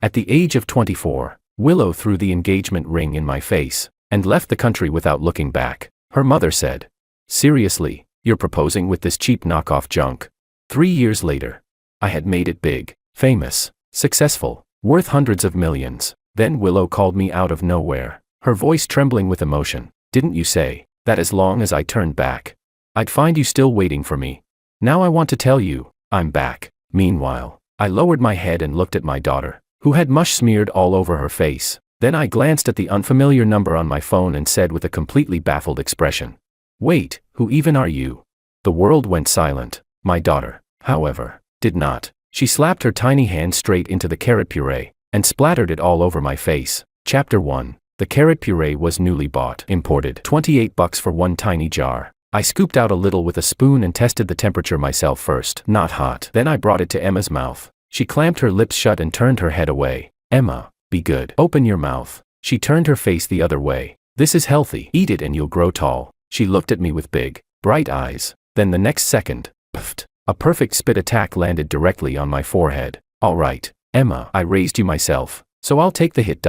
At the age of 24, Willow threw the engagement ring in my face and left the country without looking back. Her mother said, "Seriously, you're proposing with this cheap knockoff junk?" 3 years later, I had made it big, famous, successful, worth hundreds of millions. Then Willow called me out of nowhere, her voice trembling with emotion. "Didn't you say that as long as I turned back, I'd find you still waiting for me? Now I want to tell you, I'm back." Meanwhile, I lowered my head and looked at my daughter, who had mush smeared all over her face. Then I glanced at the unfamiliar number on my phone and said with a completely baffled expression, "Wait, who even are you?" The world went silent. My daughter, however, did not. She slapped her tiny hand straight into the carrot puree and splattered it all over my face. Chapter 1. The carrot puree was newly bought, imported, $28 for one tiny jar. I scooped out a little with a spoon and tested the temperature myself first. Not hot. Then I brought it to Emma's mouth. She clamped her lips shut and turned her head away. "Emma, be good. Open your mouth." She turned her face the other way. "This is healthy. Eat it and you'll grow tall." She looked at me with big, bright eyes. Then the next second, puffed, a perfect spit attack landed directly on my forehead. "All right, Emma, I raised you myself, so I'll take the hit.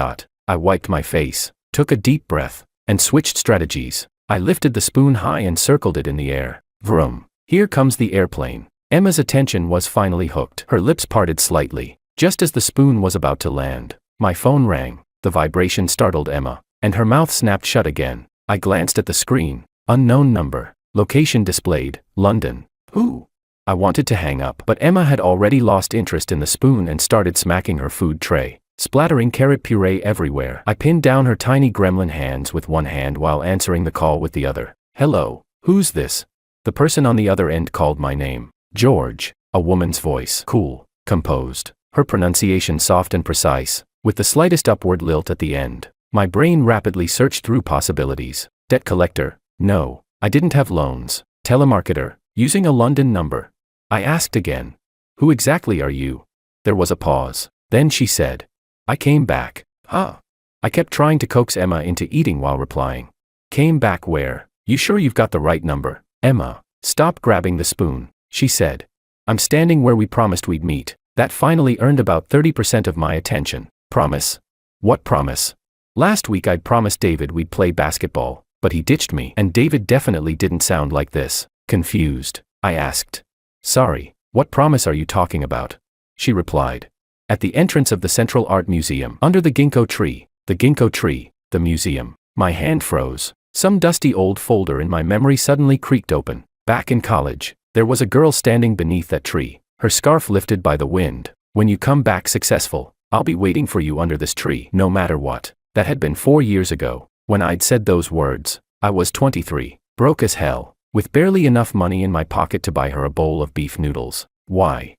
I wiped my face, took a deep breath, and switched strategies. I lifted the spoon high and circled it in the air. Vroom. Here comes the airplane. Emma's attention was finally hooked. Her lips parted slightly. Just as the spoon was about to land, my phone rang. The vibration startled Emma, and her mouth snapped shut again. I glanced at the screen. Unknown number. Location displayed, London. Who? I wanted to hang up, but Emma had already lost interest in the spoon and started smacking her food tray, splattering carrot puree everywhere. I pinned down her tiny gremlin hands with one hand while answering the call with the other. "Hello, who's this?" The person on the other end called my name. "George," a woman's voice, cool, composed, her pronunciation soft and precise, with the slightest upward lilt at the end. My brain rapidly searched through possibilities. Debt collector? No, I didn't have loans. Telemarketer, using a London number. I asked again. "Who exactly are you?" There was a pause. Then she said, "I came back." Huh? I kept trying to coax Emma into eating while replying. "Came back where? You sure you've got the right number?" "Emma, stop grabbing the spoon," she said. "I'm standing where we promised we'd meet." That finally earned about 30% of my attention. Promise? What promise? Last week I'd promised David we'd play basketball, but he ditched me, and David definitely didn't sound like this. Confused, I asked. "Sorry, what promise are you talking about?" She replied. "At the entrance of the Central Art Museum, under the ginkgo tree." The ginkgo tree, the museum. My hand froze. Some dusty old folder in my memory suddenly creaked open. Back in college, there was a girl standing beneath that tree, her scarf lifted by the wind. "When you come back successful, I'll be waiting for you under this tree, no matter what." That had been 4 years ago. When I'd said those words, I was 23, broke as hell, with barely enough money in my pocket to buy her a bowl of beef noodles. Why?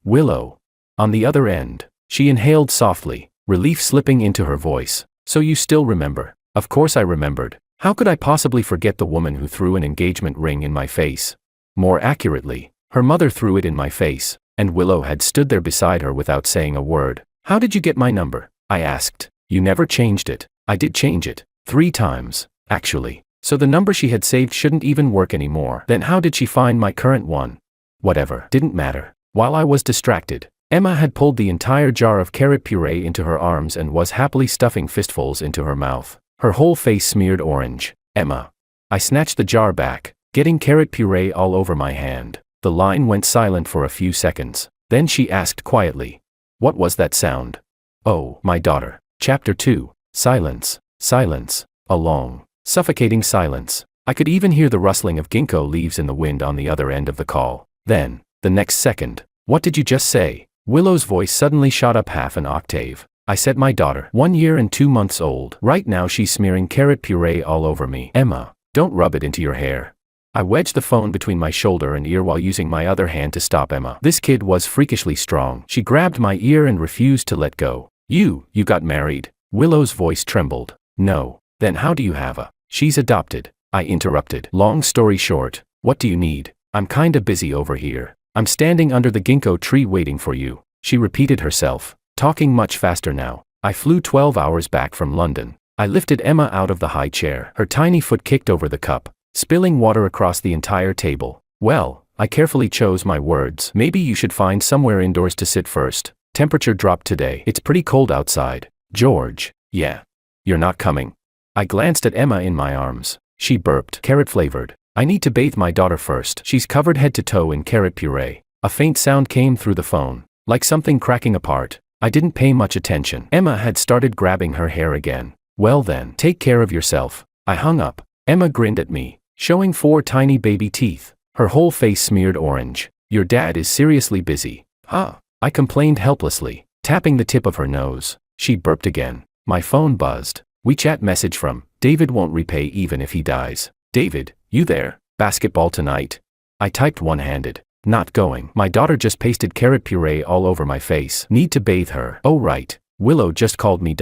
Willow. On the other end, she inhaled softly, relief slipping into her voice. "So you still remember?" Of course I remembered. How could I possibly forget the woman who threw an engagement ring in my face? More accurately, her mother threw it in my face, and Willow had stood there beside her without saying a word. "How did you get my number?" I asked. "You never changed it." I did change it. 3 times, actually. So the number she had saved shouldn't even work anymore. Then how did she find my current one? Whatever. Didn't matter. While I was distracted, Emma had pulled the entire jar of carrot puree into her arms and was happily stuffing fistfuls into her mouth, her whole face smeared orange. "Emma." I snatched the jar back, getting carrot puree all over my hand. The line went silent for a few seconds. Then she asked quietly, "What was that sound?" "Oh, my daughter." Chapter 2. Silence. Silence. A long, suffocating silence. I could even hear the rustling of ginkgo leaves in the wind on the other end of the call. Then, the next second, "What did you just say?" Willow's voice suddenly shot up half an octave. I said my daughter, 1 year and 2 months old. Right now she's smearing carrot puree all over me. "Emma, don't rub it into your hair." I wedged the phone between my shoulder and ear while using my other hand to stop Emma. This kid was freakishly strong. She grabbed my ear and refused to let go. You got married?" Willow's voice trembled. "No." "Then how do you have a..." "She's adopted," I interrupted. "Long story short, what do you need?" "I'm kinda busy over here. I'm standing under the ginkgo tree waiting for you," she repeated herself, talking much faster now. I flew 12 hours back from London. I lifted Emma out of the high chair. Her tiny foot kicked over the cup, spilling water across the entire table. "Well," I carefully chose my words, "maybe you should find somewhere indoors to sit first. Temperature dropped today. It's pretty cold outside. George. Yeah. You're not coming. I glanced at Emma in my arms. She burped. Carrot flavored. I need to bathe my daughter first. She's covered head to toe in carrot puree. A faint sound came through the phone, like something cracking apart. I didn't pay much attention. Emma had started grabbing her hair again. Well then, take care of yourself. I hung up. Emma grinned at me, showing 4 tiny baby teeth, her whole face smeared orange. Your dad is seriously busy. Huh? I complained helplessly, tapping the tip of her nose. She burped again. My phone buzzed. WeChat message from, David won't repay even if he dies. David, you there? Basketball tonight? I typed one-handed. Not going. My daughter just pasted carrot puree all over my face. Need to bathe her. Oh right. Willow just called me.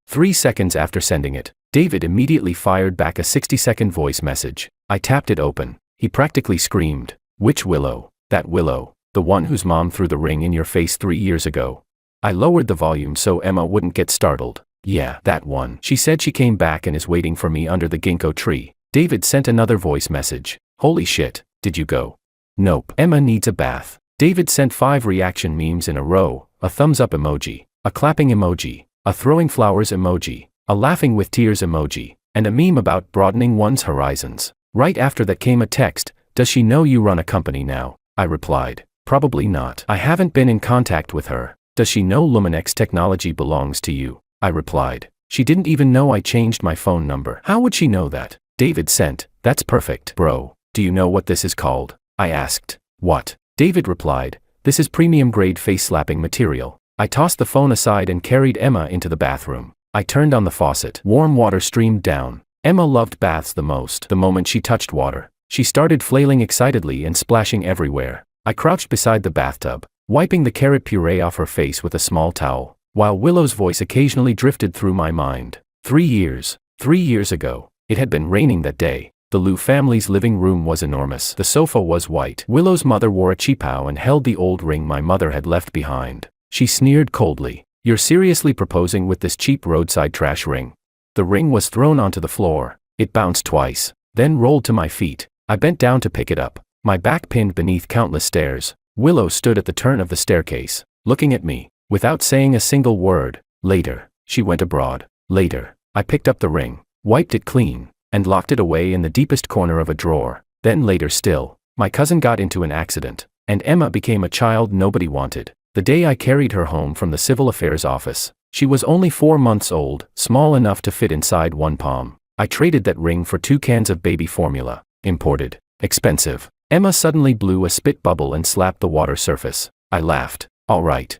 3 seconds after sending it, David immediately fired back a 60-second voice message. I tapped it open. He practically screamed. Which Willow? That Willow. The one whose mom threw the ring in your face 3 years ago. I lowered the volume so Emma wouldn't get startled. Yeah, that one. She said she came back and is waiting for me under the ginkgo tree. David sent another voice message. Holy shit, did you go? Nope. Emma needs a bath. David sent 5 reaction memes in a row, a thumbs up emoji, a clapping emoji, a throwing flowers emoji, a laughing with tears emoji, and a meme about broadening one's horizons. Right after that came a text, does she know you run a company now? I replied, probably not. I haven't been in contact with her. Does she know Luminex technology belongs to you? I replied, she didn't even know I changed my phone number. How would she know that? David sent, that's perfect. Bro, do you know what this is called? I asked. What? David replied, this is premium grade face slapping material. I tossed the phone aside and carried Emma into the bathroom. I turned on the faucet. Warm water streamed down. Emma loved baths the most. The moment she touched water, she started flailing excitedly and splashing everywhere. I crouched beside the bathtub, wiping the carrot puree off her face with a small towel, while Willow's voice occasionally drifted through my mind. 3 years. 3 years ago. It had been raining that day. The Liu family's living room was enormous. The sofa was white. Willow's mother wore a cheapao and held the old ring my mother had left behind. She sneered coldly. You're seriously proposing with this cheap roadside trash ring? The ring was thrown onto the floor. It bounced twice, then rolled to my feet. I bent down to pick it up, my back pinned beneath countless stairs. Willow stood at the turn of the staircase, looking at me, without saying a single word. Later, she went abroad. Later, I picked up the ring, wiped it clean, and locked it away in the deepest corner of a drawer. Then later still, my cousin got into an accident, and Emma became a child nobody wanted. The day I carried her home from the civil affairs office, she was only 4 months old, small enough to fit inside one palm. I traded that ring for 2 cans of baby formula, imported, expensive. Emma suddenly blew a spit bubble and slapped the water surface. I laughed. All right,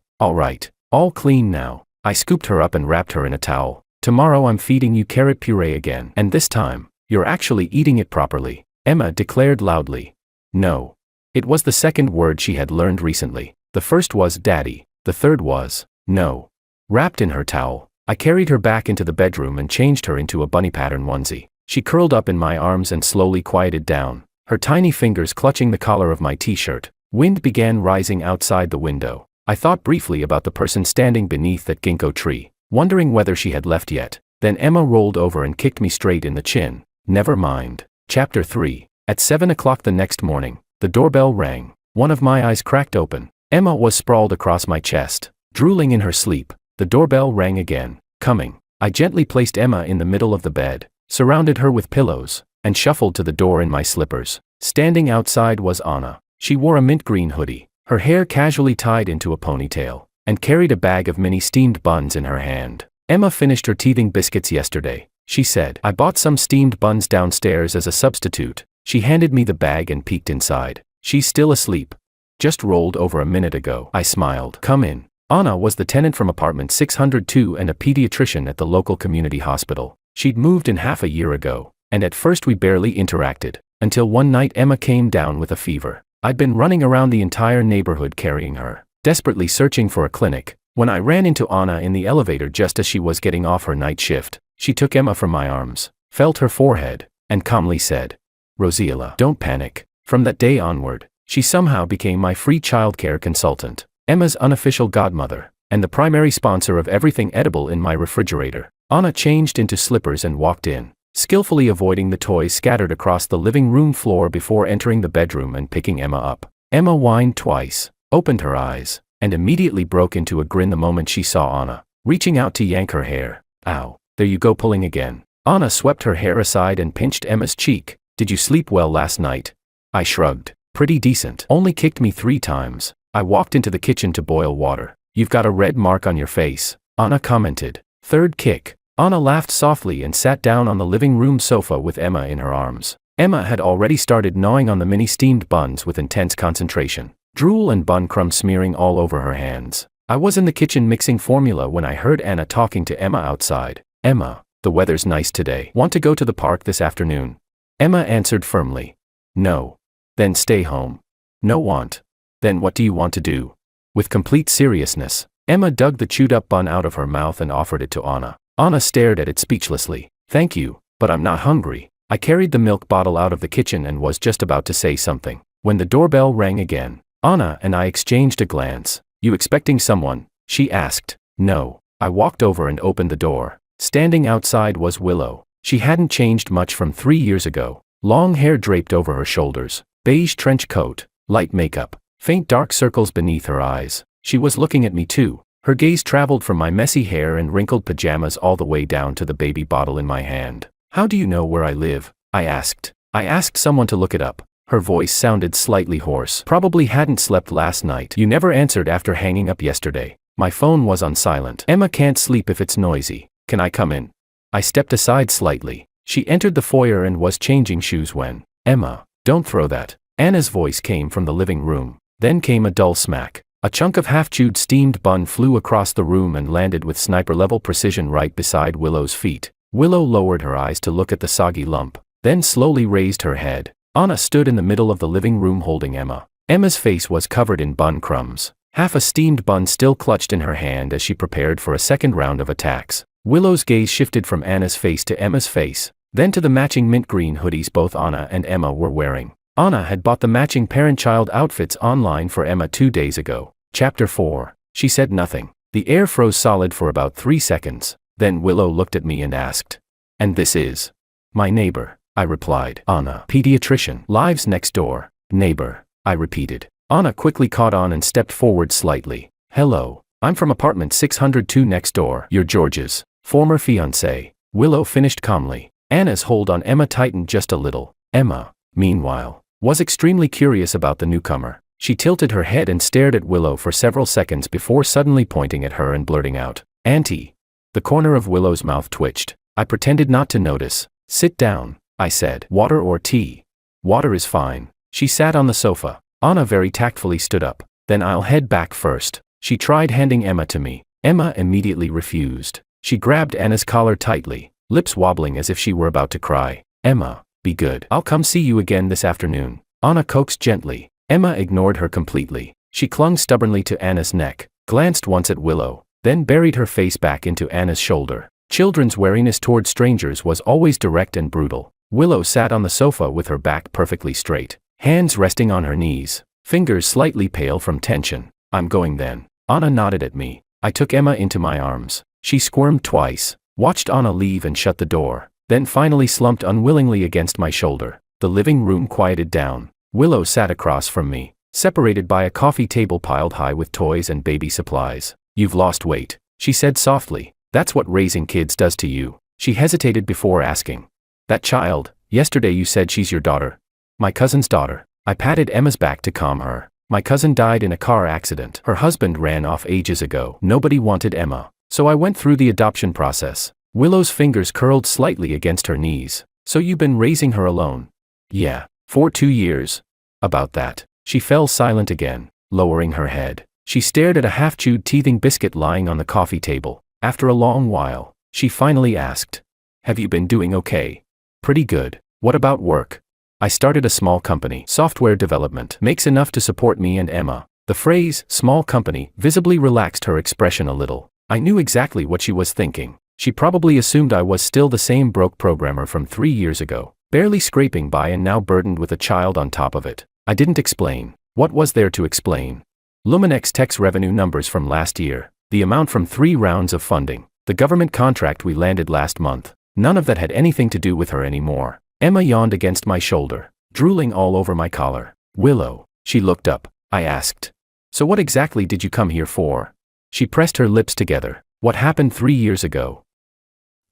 all clean now. I scooped her up and wrapped her in a towel. Tomorrow I'm feeding you carrot puree again. And this time, you're actually eating it properly, Emma declared loudly. No. It was the second word she had learned recently. The first was daddy. The third was, no. Wrapped in her towel, I carried her back into the bedroom and changed her into a bunny pattern onesie. She curled up in my arms and slowly quieted down, her tiny fingers clutching the collar of my t-shirt. Wind began rising outside the window. I thought briefly about the person standing beneath that ginkgo tree, wondering whether she had left yet. Then Emma rolled over and kicked me straight in the chin. Never mind. Chapter 3. At 7 o'clock the next morning, the doorbell rang. One of my eyes cracked open. Emma was sprawled across my chest, drooling in her sleep. The doorbell rang again. Coming. I gently placed Emma in the middle of the bed, surrounded her with pillows, and shuffled to the door in my slippers. Standing outside was Anna. She wore a mint green hoodie, her hair casually tied into a ponytail, and carried a bag of mini steamed buns in her hand. Emma finished her teething biscuits yesterday, she said. I bought some steamed buns downstairs as a substitute. She handed me the bag and peeked inside. She's still asleep. Just rolled over a minute ago. I smiled. Come in. Anna was the tenant from apartment 602 and a pediatrician at the local community hospital. She'd moved in half a year ago, and at first we barely interacted, until one night Emma came down with a fever. I'd been running around the entire neighborhood carrying her, desperately searching for a clinic, when I ran into Anna in the elevator just as she was getting off her night shift. She took Emma from my arms, felt her forehead, and calmly said, Rosiella, don't panic. From that day onward, she somehow became my free childcare consultant, Emma's unofficial godmother, and the primary sponsor of everything edible in my refrigerator. Anna changed into slippers and walked in, skillfully avoiding the toys scattered across the living room floor before entering the bedroom and picking Emma up. Emma whined twice, opened her eyes, and immediately broke into a grin the moment she saw Anna, reaching out to yank her hair. Ow, there you go pulling again. Anna swept her hair aside and pinched Emma's cheek. Did you sleep well last night? I shrugged. Pretty decent. Only kicked me 3 times. I walked into the kitchen to boil water. You've got a red mark on your face, Anna commented. 3rd kick. Anna laughed softly and sat down on the living room sofa with Emma in her arms. Emma had already started gnawing on the mini steamed buns with intense concentration, drool and bun crumbs smearing all over her hands. I was in the kitchen mixing formula when I heard Anna talking to Emma outside. Emma, the weather's nice today. Want to go to the park this afternoon? Emma answered firmly. No. Then stay home. No want. Then what do you want to do? With complete seriousness, Emma dug the chewed up bun out of her mouth and offered it to Anna. Anna stared at it speechlessly. Thank you, but I'm not hungry. I carried the milk bottle out of the kitchen and was just about to say something when the doorbell rang again. Anna and I exchanged a glance. You expecting someone? She asked. No. I walked over and opened the door. Standing outside was Willow. She hadn't changed much from 3 years ago. Long hair draped over her shoulders, beige trench coat, light makeup, faint dark circles beneath her eyes. She was looking at me too. Her gaze traveled from my messy hair and wrinkled pajamas all the way down to the baby bottle in my hand. How do you know where I live? I asked. I asked someone to look it up. Her voice sounded slightly hoarse. Probably hadn't slept last night. You never answered after hanging up yesterday. My phone was on silent. Emma can't sleep if it's noisy. Can I come in? I stepped aside slightly. She entered the foyer and was changing shoes when, Emma, don't throw that. Anna's voice came from the living room. Then came a dull smack. A chunk of half-chewed steamed bun flew across the room and landed with sniper-level precision right beside Willow's feet. Willow lowered her eyes to look at the soggy lump, then slowly raised her head. Anna stood in the middle of the living room holding Emma. Emma's face was covered in bun crumbs. Half a steamed bun still clutched in her hand as she prepared for a second round of attacks. Willow's gaze shifted from Anna's face to Emma's face, then to the matching mint green hoodies both Anna and Emma were wearing. Anna had bought the matching parent-child outfits online for Emma 2 days ago. Chapter 4. She said nothing. The air froze solid for about 3 seconds. Then Willow looked at me and asked, "And this is?" "My neighbor," I replied. "Anna, pediatrician, lives next door." "Neighbor," I repeated. Anna quickly caught on and stepped forward slightly. "Hello, I'm from apartment 602 next door. You're George's former fiancé," Willow finished calmly. Anna's hold on Emma tightened just a little. Emma, meanwhile, was extremely curious about the newcomer. She tilted her head and stared at Willow for several seconds before suddenly pointing at her and blurting out, "Auntie." The corner of Willow's mouth twitched. I pretended not to notice. "Sit down," I said. "Water or tea?" "Water is fine." She sat on the sofa. Anna very tactfully stood up. "Then I'll head back first." She tried handing Emma to me. Emma immediately refused. She grabbed Anna's collar tightly, lips wobbling as if she were about to cry. "Emma, be good. I'll come see you again this afternoon," Anna coaxed gently. Emma ignored her completely. She clung stubbornly to Anna's neck, glanced once at Willow, then buried her face back into Anna's shoulder. Children's wariness toward strangers was always direct and brutal. Willow sat on the sofa with her back perfectly straight, hands resting on her knees, fingers slightly pale from tension. "I'm going then." Anna nodded at me. I took Emma into my arms. She squirmed twice, watched Anna leave and shut the door, then finally slumped unwillingly against my shoulder. The living room quieted down. Willow sat across from me, separated by a coffee table piled high with toys and baby supplies. "You've lost weight," she said softly. "That's what raising kids does to you." She hesitated before asking, "That child, yesterday you said she's your daughter?" "My cousin's daughter." I patted Emma's back to calm her. "My cousin died in a car accident. Her husband ran off ages ago. Nobody wanted Emma, so I went through the adoption process." Willow's fingers curled slightly against her knees. "So you've been raising her alone?" "Yeah, for 2 years. About that." She fell silent again, lowering her head. She stared at a half-chewed teething biscuit lying on the coffee table. After a long while, she finally asked, "Have you been doing okay?" "Pretty good. What about work?" "I started a small company. Software development. Makes enough to support me and Emma." The phrase, small company, visibly relaxed her expression a little. I knew exactly what she was thinking. She probably assumed I was still the same broke programmer from 3 years ago, barely scraping by and now burdened with a child on top of it. I didn't explain. What was there to explain? Luminex Tech's revenue numbers from last year, the amount from 3 rounds of funding, the government contract we landed last month. None of that had anything to do with her anymore. Emma yawned against my shoulder, drooling all over my collar. "Willow." She looked up. I asked, So what exactly did you come here for? She pressed her lips together. What happened 3 years ago?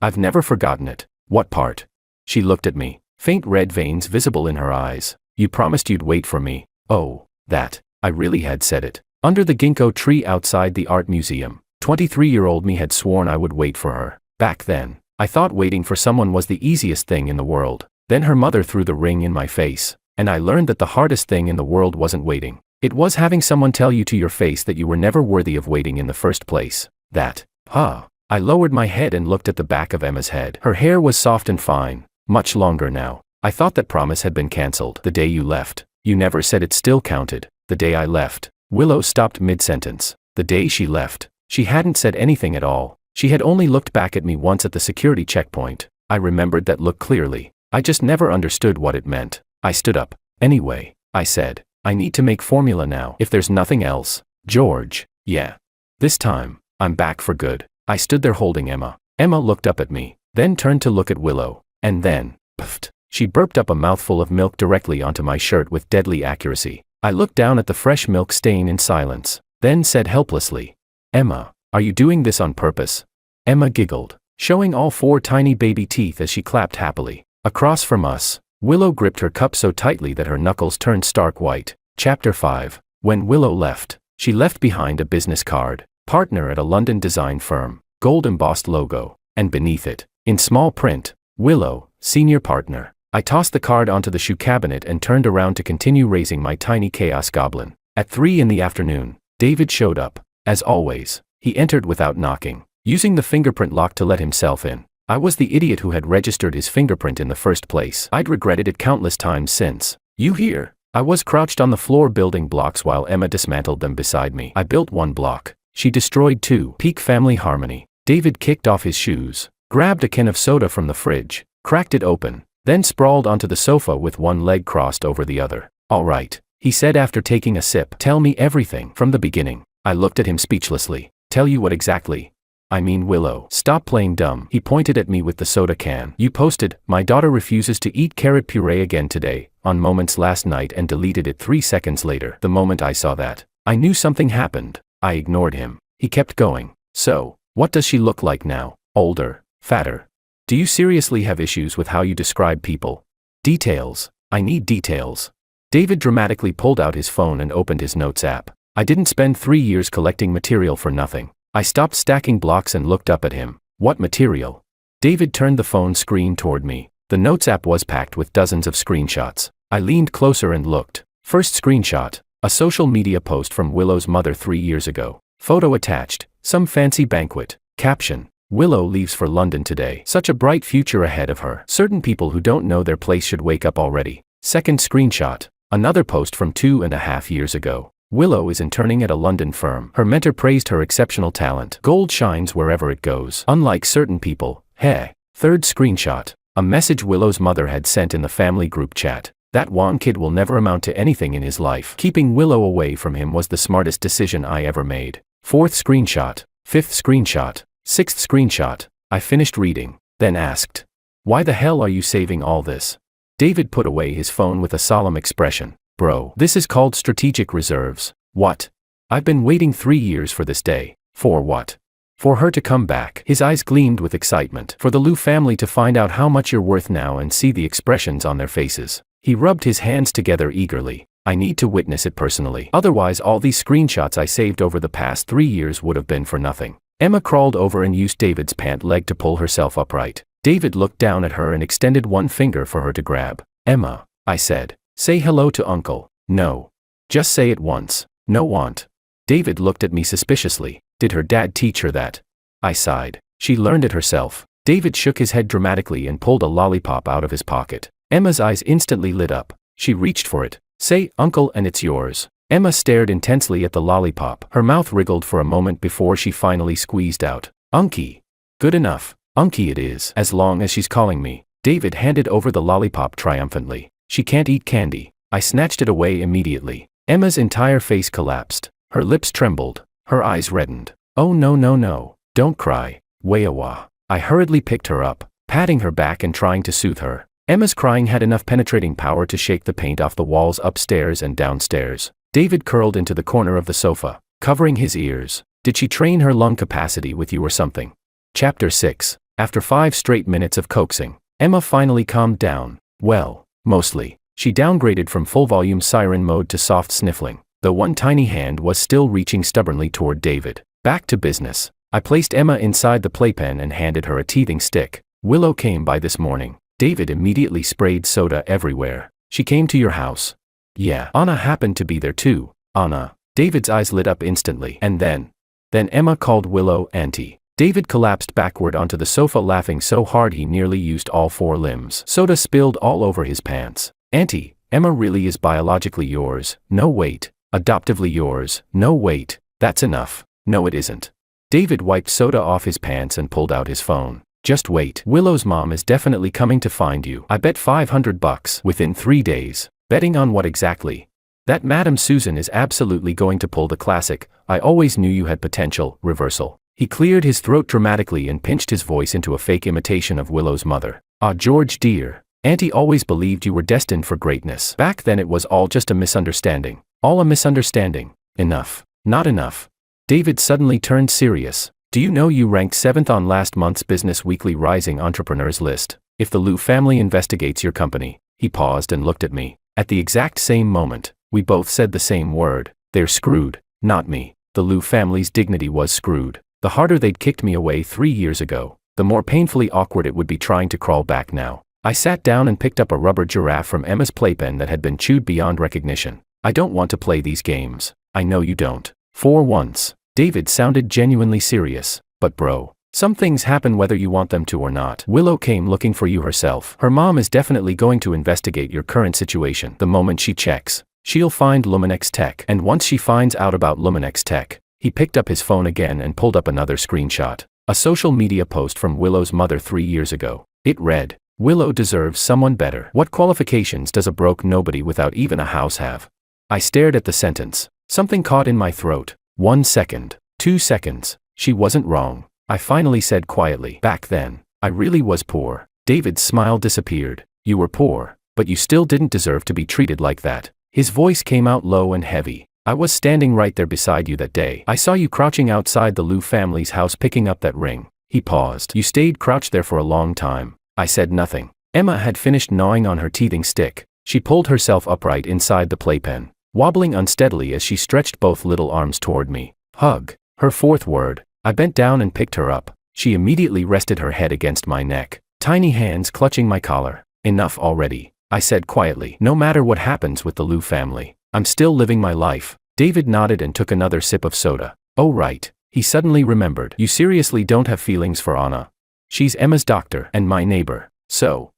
I've never forgotten it. What part? She looked at me, faint red veins visible in her eyes. You promised you'd wait for me. Oh, that. I really had said it. Under the ginkgo tree outside the art museum, 23-year-old me had sworn I would wait for her. Back then, I thought waiting for someone was the easiest thing in the world. Then her mother threw the ring in my face, and I learned that the hardest thing in the world wasn't waiting. It was having someone tell you to your face that you were never worthy of waiting in the first place. That. I lowered my head and looked at the back of Emma's head. Her hair was soft and fine, much longer now. I thought that promise had been cancelled the day you left. You never said it still counted. The day I left. Willow stopped mid-sentence. The day she left. She hadn't said anything at all. She had only looked back at me once at the security checkpoint. I remembered that look clearly. I just never understood what it meant. I stood up. Anyway, I said, I need to make formula now. If there's nothing else. George. Yeah. This time, I'm back for good. I stood there holding Emma. Emma looked up at me, then turned to look at Willow, and then, puffed. She burped up a mouthful of milk directly onto my shirt with deadly accuracy. I looked down at the fresh milk stain in silence, then said helplessly, Emma, are you doing this on purpose? Emma giggled, showing all 4 tiny baby teeth as she clapped happily. Across from us, Willow gripped her cup so tightly that her knuckles turned stark white. Chapter 5. When Willow left, she left behind a business card, partner at a London design firm, gold embossed logo, and beneath it, in small print, Willow, senior partner. I tossed the card onto the shoe cabinet and turned around to continue raising my tiny chaos goblin. At 3 in the afternoon, David showed up. As always, he entered without knocking, using the fingerprint lock to let himself in. I was the idiot who had registered his fingerprint in the first place. I'd regretted it countless times since. You here? I was crouched on the floor building blocks while Emma dismantled them beside me. I built 1 block. She destroyed 2. Peak family harmony. David kicked off his shoes, grabbed a can of soda from the fridge, cracked it open, then sprawled onto the sofa with one leg crossed over the other. All right, he said after taking a sip. Tell me everything from the beginning. I looked at him speechlessly. Tell you what exactly? I mean, Willow. Stop playing dumb. He pointed at me with the soda can. You posted, my daughter refuses to eat carrot puree again today, on Moments last night and deleted it 3 seconds later. The moment I saw that, I knew something happened. I ignored him. He kept going. So, what does she look like now? Older? Fatter? Do you seriously have issues with how you describe people? Details. I need details. David dramatically pulled out his phone and opened his notes app. I didn't spend 3 years collecting material for nothing. I stopped stacking blocks and looked up at him. What material? David turned the phone screen toward me. The notes app was packed with dozens of screenshots. I leaned closer and looked. First screenshot. A social media post from Willow's mother 3 years ago. Photo attached. Some fancy banquet. Caption. Willow leaves for London today. Such a bright future ahead of her. Certain people who don't know their place should wake up already. Second screenshot. Another post from 2.5 years ago. Willow is interning at a London firm. Her mentor praised her exceptional talent. Gold shines wherever it goes. Unlike certain people. Heh. Third screenshot. A message Willow's mother had sent in the family group chat. That one kid will never amount to anything in his life. Keeping Willow away from him was the smartest decision I ever made. Fourth screenshot. Fifth screenshot. Sixth screenshot. I finished reading, then asked, why the hell are you saving all this? David put away his phone with a solemn expression. Bro, this is called strategic reserves. What? I've been waiting 3 years for this day. For what? For her to come back. His eyes gleamed with excitement. For the Liu family to find out how much you're worth now and see the expressions on their faces. He rubbed his hands together eagerly. I need to witness it personally. Otherwise all these screenshots I saved over the past 3 years would have been for nothing. Emma crawled over and used David's pant leg to pull herself upright. David looked down at her and extended one finger for her to grab. Emma, I said, say hello to Uncle. No. Just say it once. No want. David looked at me suspiciously. Did her dad teach her that? I sighed. She learned it herself. David shook his head dramatically and pulled a lollipop out of his pocket. Emma's eyes instantly lit up. She reached for it. Say, Uncle, and it's yours. Emma stared intensely at the lollipop. Her mouth wriggled for a moment before she finally squeezed out. Unky. Good enough. Unky it is. As long as she's calling me. David handed over the lollipop triumphantly. She can't eat candy. I snatched it away immediately. Emma's entire face collapsed. Her lips trembled. Her eyes reddened. Oh no no no. Don't cry. Wayawa. I hurriedly picked her up, patting her back and trying to soothe her. Emma's crying had enough penetrating power to shake the paint off the walls upstairs and downstairs. David curled into the corner of the sofa, covering his ears. Did she train her lung capacity with you or something? Chapter 6. After 5 straight minutes of coaxing, Emma finally calmed down. Well, mostly. She downgraded from full-volume siren mode to soft sniffling, though one tiny hand was still reaching stubbornly toward David. Back to business. I placed Emma inside the playpen and handed her a teething stick. Willow came by this morning. David immediately sprayed soda everywhere. She came to your house. Yeah. Anna happened to be there too. Anna. David's eyes lit up instantly. And then Emma called Willow Auntie. David collapsed backward onto the sofa laughing so hard he nearly used all 4 limbs. Soda spilled all over his pants. Auntie, Emma really is biologically yours. No wait. Adoptively yours. No wait. That's enough. No it isn't. David wiped soda off his pants and pulled out his phone. Just wait. Willow's mom is definitely coming to find you. I bet $500 within 3 days. Betting on what exactly? That Madam Susan is absolutely going to pull the classic, I always knew you had potential, reversal. He cleared his throat dramatically and pinched his voice into a fake imitation of Willow's mother. Ah, George dear. Auntie always believed you were destined for greatness. Back then it was all just a misunderstanding. All a misunderstanding. Enough. Not enough. David suddenly turned serious. Do you know you ranked 7th on last month's Business Weekly Rising Entrepreneurs list? If the Liu family investigates your company. He paused and looked at me. At the exact same moment, we both said the same word. They're screwed. Not me. The Liu family's dignity was screwed. The harder they'd kicked me away 3 years ago, the more painfully awkward it would be trying to crawl back now. I sat down and picked up a rubber giraffe from Emma's playpen that had been chewed beyond recognition. I don't want to play these games. I know you don't. For once, David sounded genuinely serious. But bro, some things happen whether you want them to or not. Willow came looking for you herself. Her mom is definitely going to investigate your current situation. The moment she checks, she'll find Luminex Tech. And once she finds out about Luminex Tech, he picked up his phone again and pulled up another screenshot. A social media post from Willow's mother 3 years ago. It read, Willow deserves someone better. What qualifications does a broke nobody without even a house have? I stared at the sentence. Something caught in my throat. 1 second. 2 seconds. She wasn't wrong. I finally said quietly. Back then, I really was poor. David's smile disappeared. You were poor, but you still didn't deserve to be treated like that. His voice came out low and heavy. I was standing right there beside you that day. I saw you crouching outside the Liu family's house picking up that ring. He paused. You stayed crouched there for a long time. I said nothing. Emma had finished gnawing on her teething stick. She pulled herself upright inside the playpen, wobbling unsteadily as she stretched both little arms toward me. Hug. Her 4th word. I bent down and picked her up. She immediately rested her head against my neck, tiny hands clutching my collar. Enough already, I said quietly. No matter what happens with the Liu family, I'm still living my life. David nodded and took another sip of soda. Oh right, he suddenly remembered. You seriously don't have feelings for Anna? She's Emma's doctor and my neighbor. So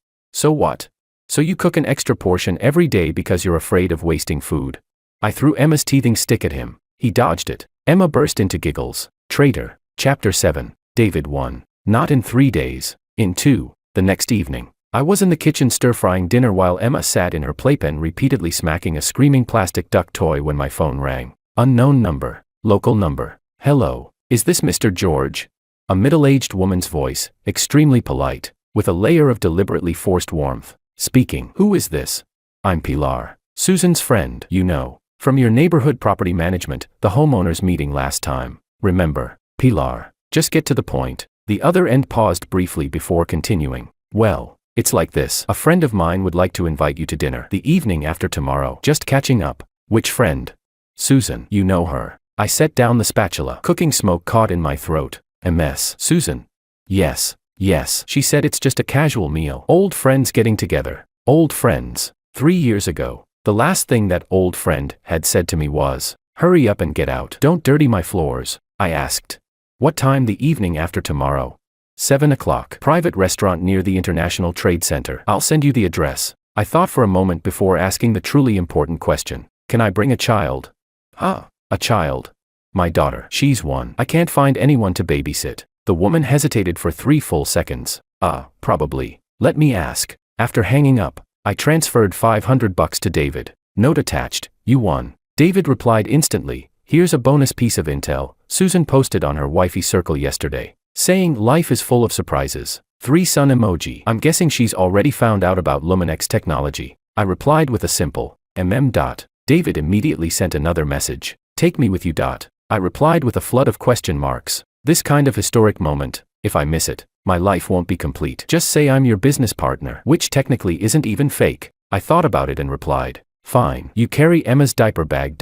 what? So you cook an extra portion every day because you're afraid of wasting food? I threw Emma's teething stick at him. He dodged it. Emma burst into giggles. Traitor. Chapter 7. David 1. Not in 3 days. In 2. The next evening, I was in the kitchen stir-frying dinner while Emma sat in her playpen repeatedly smacking a screaming plastic duck toy when my phone rang. Unknown number. Local number. Hello. Is this Mr. George? A middle-aged woman's voice, extremely polite, with a layer of deliberately forced warmth. Speaking. Who is this? I'm Pilar. Susan's friend, you know. From your neighborhood property management, the homeowners meeting last time. Remember, Pilar. Just get to the point. The other end paused briefly before continuing. Well, it's like this. A friend of mine would like to invite you to dinner the evening after tomorrow. Just catching up. Which friend? Susan. You know her. I set down the spatula. Cooking smoke caught in my throat. A mess. Susan. Yes. She said it's just a casual meal. Old friends getting together. Old friends. 3 years ago. The last thing that old friend had said to me was, hurry up and get out. Don't dirty my floors. I asked. What time the evening after tomorrow? 7 o'clock. Private restaurant near the International Trade Center. I'll send you the address. I thought for a moment before asking the truly important question. Can I bring a child? A child? My daughter. She's 1. I can't find anyone to babysit. The woman hesitated for 3 full seconds. Probably. Let me ask. After hanging up, I transferred $500 to David. Note attached. You won. David replied instantly. Here's a bonus piece of intel. Susan posted on her wifey circle yesterday, saying life is full of surprises. 3 sun emoji. I'm guessing she's already found out about Luminex technology. I replied with a simple, David immediately sent another message. Take me with you. I replied with a flood of question marks. This kind of historic moment, if I miss it, my life won't be complete. Just say I'm your business partner, which technically isn't even fake. I thought about it and replied, fine. You carry Emma's diaper bag.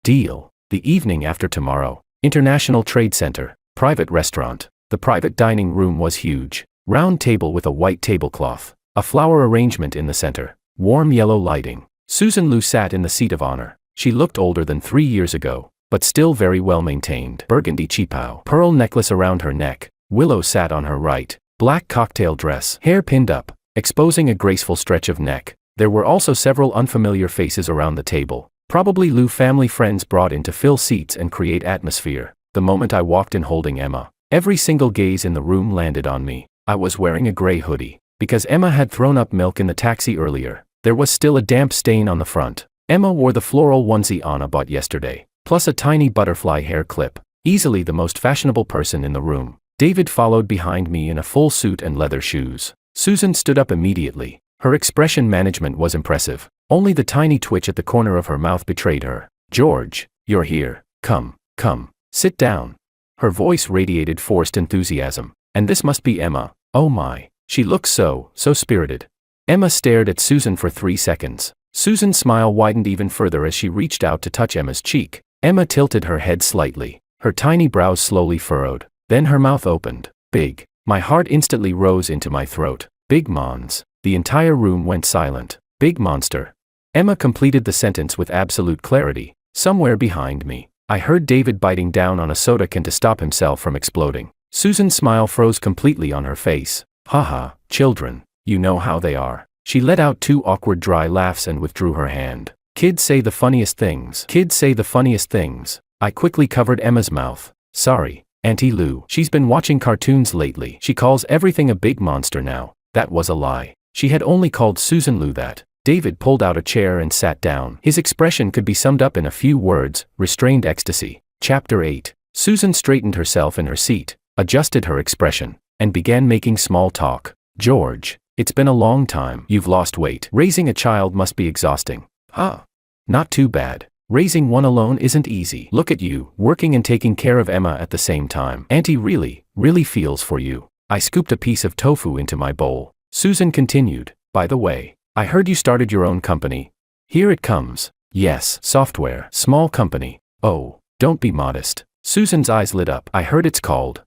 Deal. The evening after tomorrow. International Trade Center. Private restaurant. The private dining room was huge. Round table with a white tablecloth. A flower arrangement in the center. Warm yellow lighting. Susan Liu sat in the seat of honor. She looked older than 3 years ago, but still very well maintained. Burgundy cheapao. Pearl necklace around her neck. Willow sat on her right. Black cocktail dress. Hair pinned up, exposing a graceful stretch of neck. There were also several unfamiliar faces around the table. Probably Liu family friends brought in to fill seats and create atmosphere. The moment I walked in holding Emma, every single gaze in the room landed on me. I was wearing a gray hoodie. Because Emma had thrown up milk in the taxi earlier, there was still a damp stain on the front. Emma wore the floral onesie Anna bought yesterday, plus a tiny butterfly hair clip. Easily the most fashionable person in the room. David followed behind me in a full suit and leather shoes. Susan stood up immediately. Her expression management was impressive. Only the tiny twitch at the corner of her mouth betrayed her. George, you're here. Come, sit down. Her voice radiated forced enthusiasm. And this must be Emma. Oh my. She looks so spirited. Emma stared at Susan for 3 seconds. Susan's smile widened even further as she reached out to touch Emma's cheek. Emma tilted her head slightly. Her tiny brows slowly furrowed. Then her mouth opened. Big. My heart instantly rose into my throat. Big Mons. The entire room went silent. Big monster. Emma completed the sentence with absolute clarity. Somewhere behind me, I heard David biting down on a soda can to stop himself from exploding. Susan's smile froze completely on her face. Haha, children. You know how they are. She let out 2 awkward dry laughs and withdrew her hand. Kids say the funniest things. I quickly covered Emma's mouth. Sorry, Auntie Lou. She's been watching cartoons lately. She calls everything a big monster now. That was a lie. She had only called Susan Liu that. David pulled out a chair and sat down. His expression could be summed up in a few words: restrained ecstasy. Chapter 8. Susan straightened herself in her seat, adjusted her expression, and began making small talk. George, it's been a long time. You've lost weight. Raising a child must be exhausting. Not too bad. Raising one alone isn't easy. Look at you, working and taking care of Emma at the same time. Auntie really feels for you. I scooped a piece of tofu into my bowl. Susan continued, by the way, I heard you started your own company. Here it comes. Yes, software, small company. Oh, don't be modest. Susan's eyes lit up. I heard it's called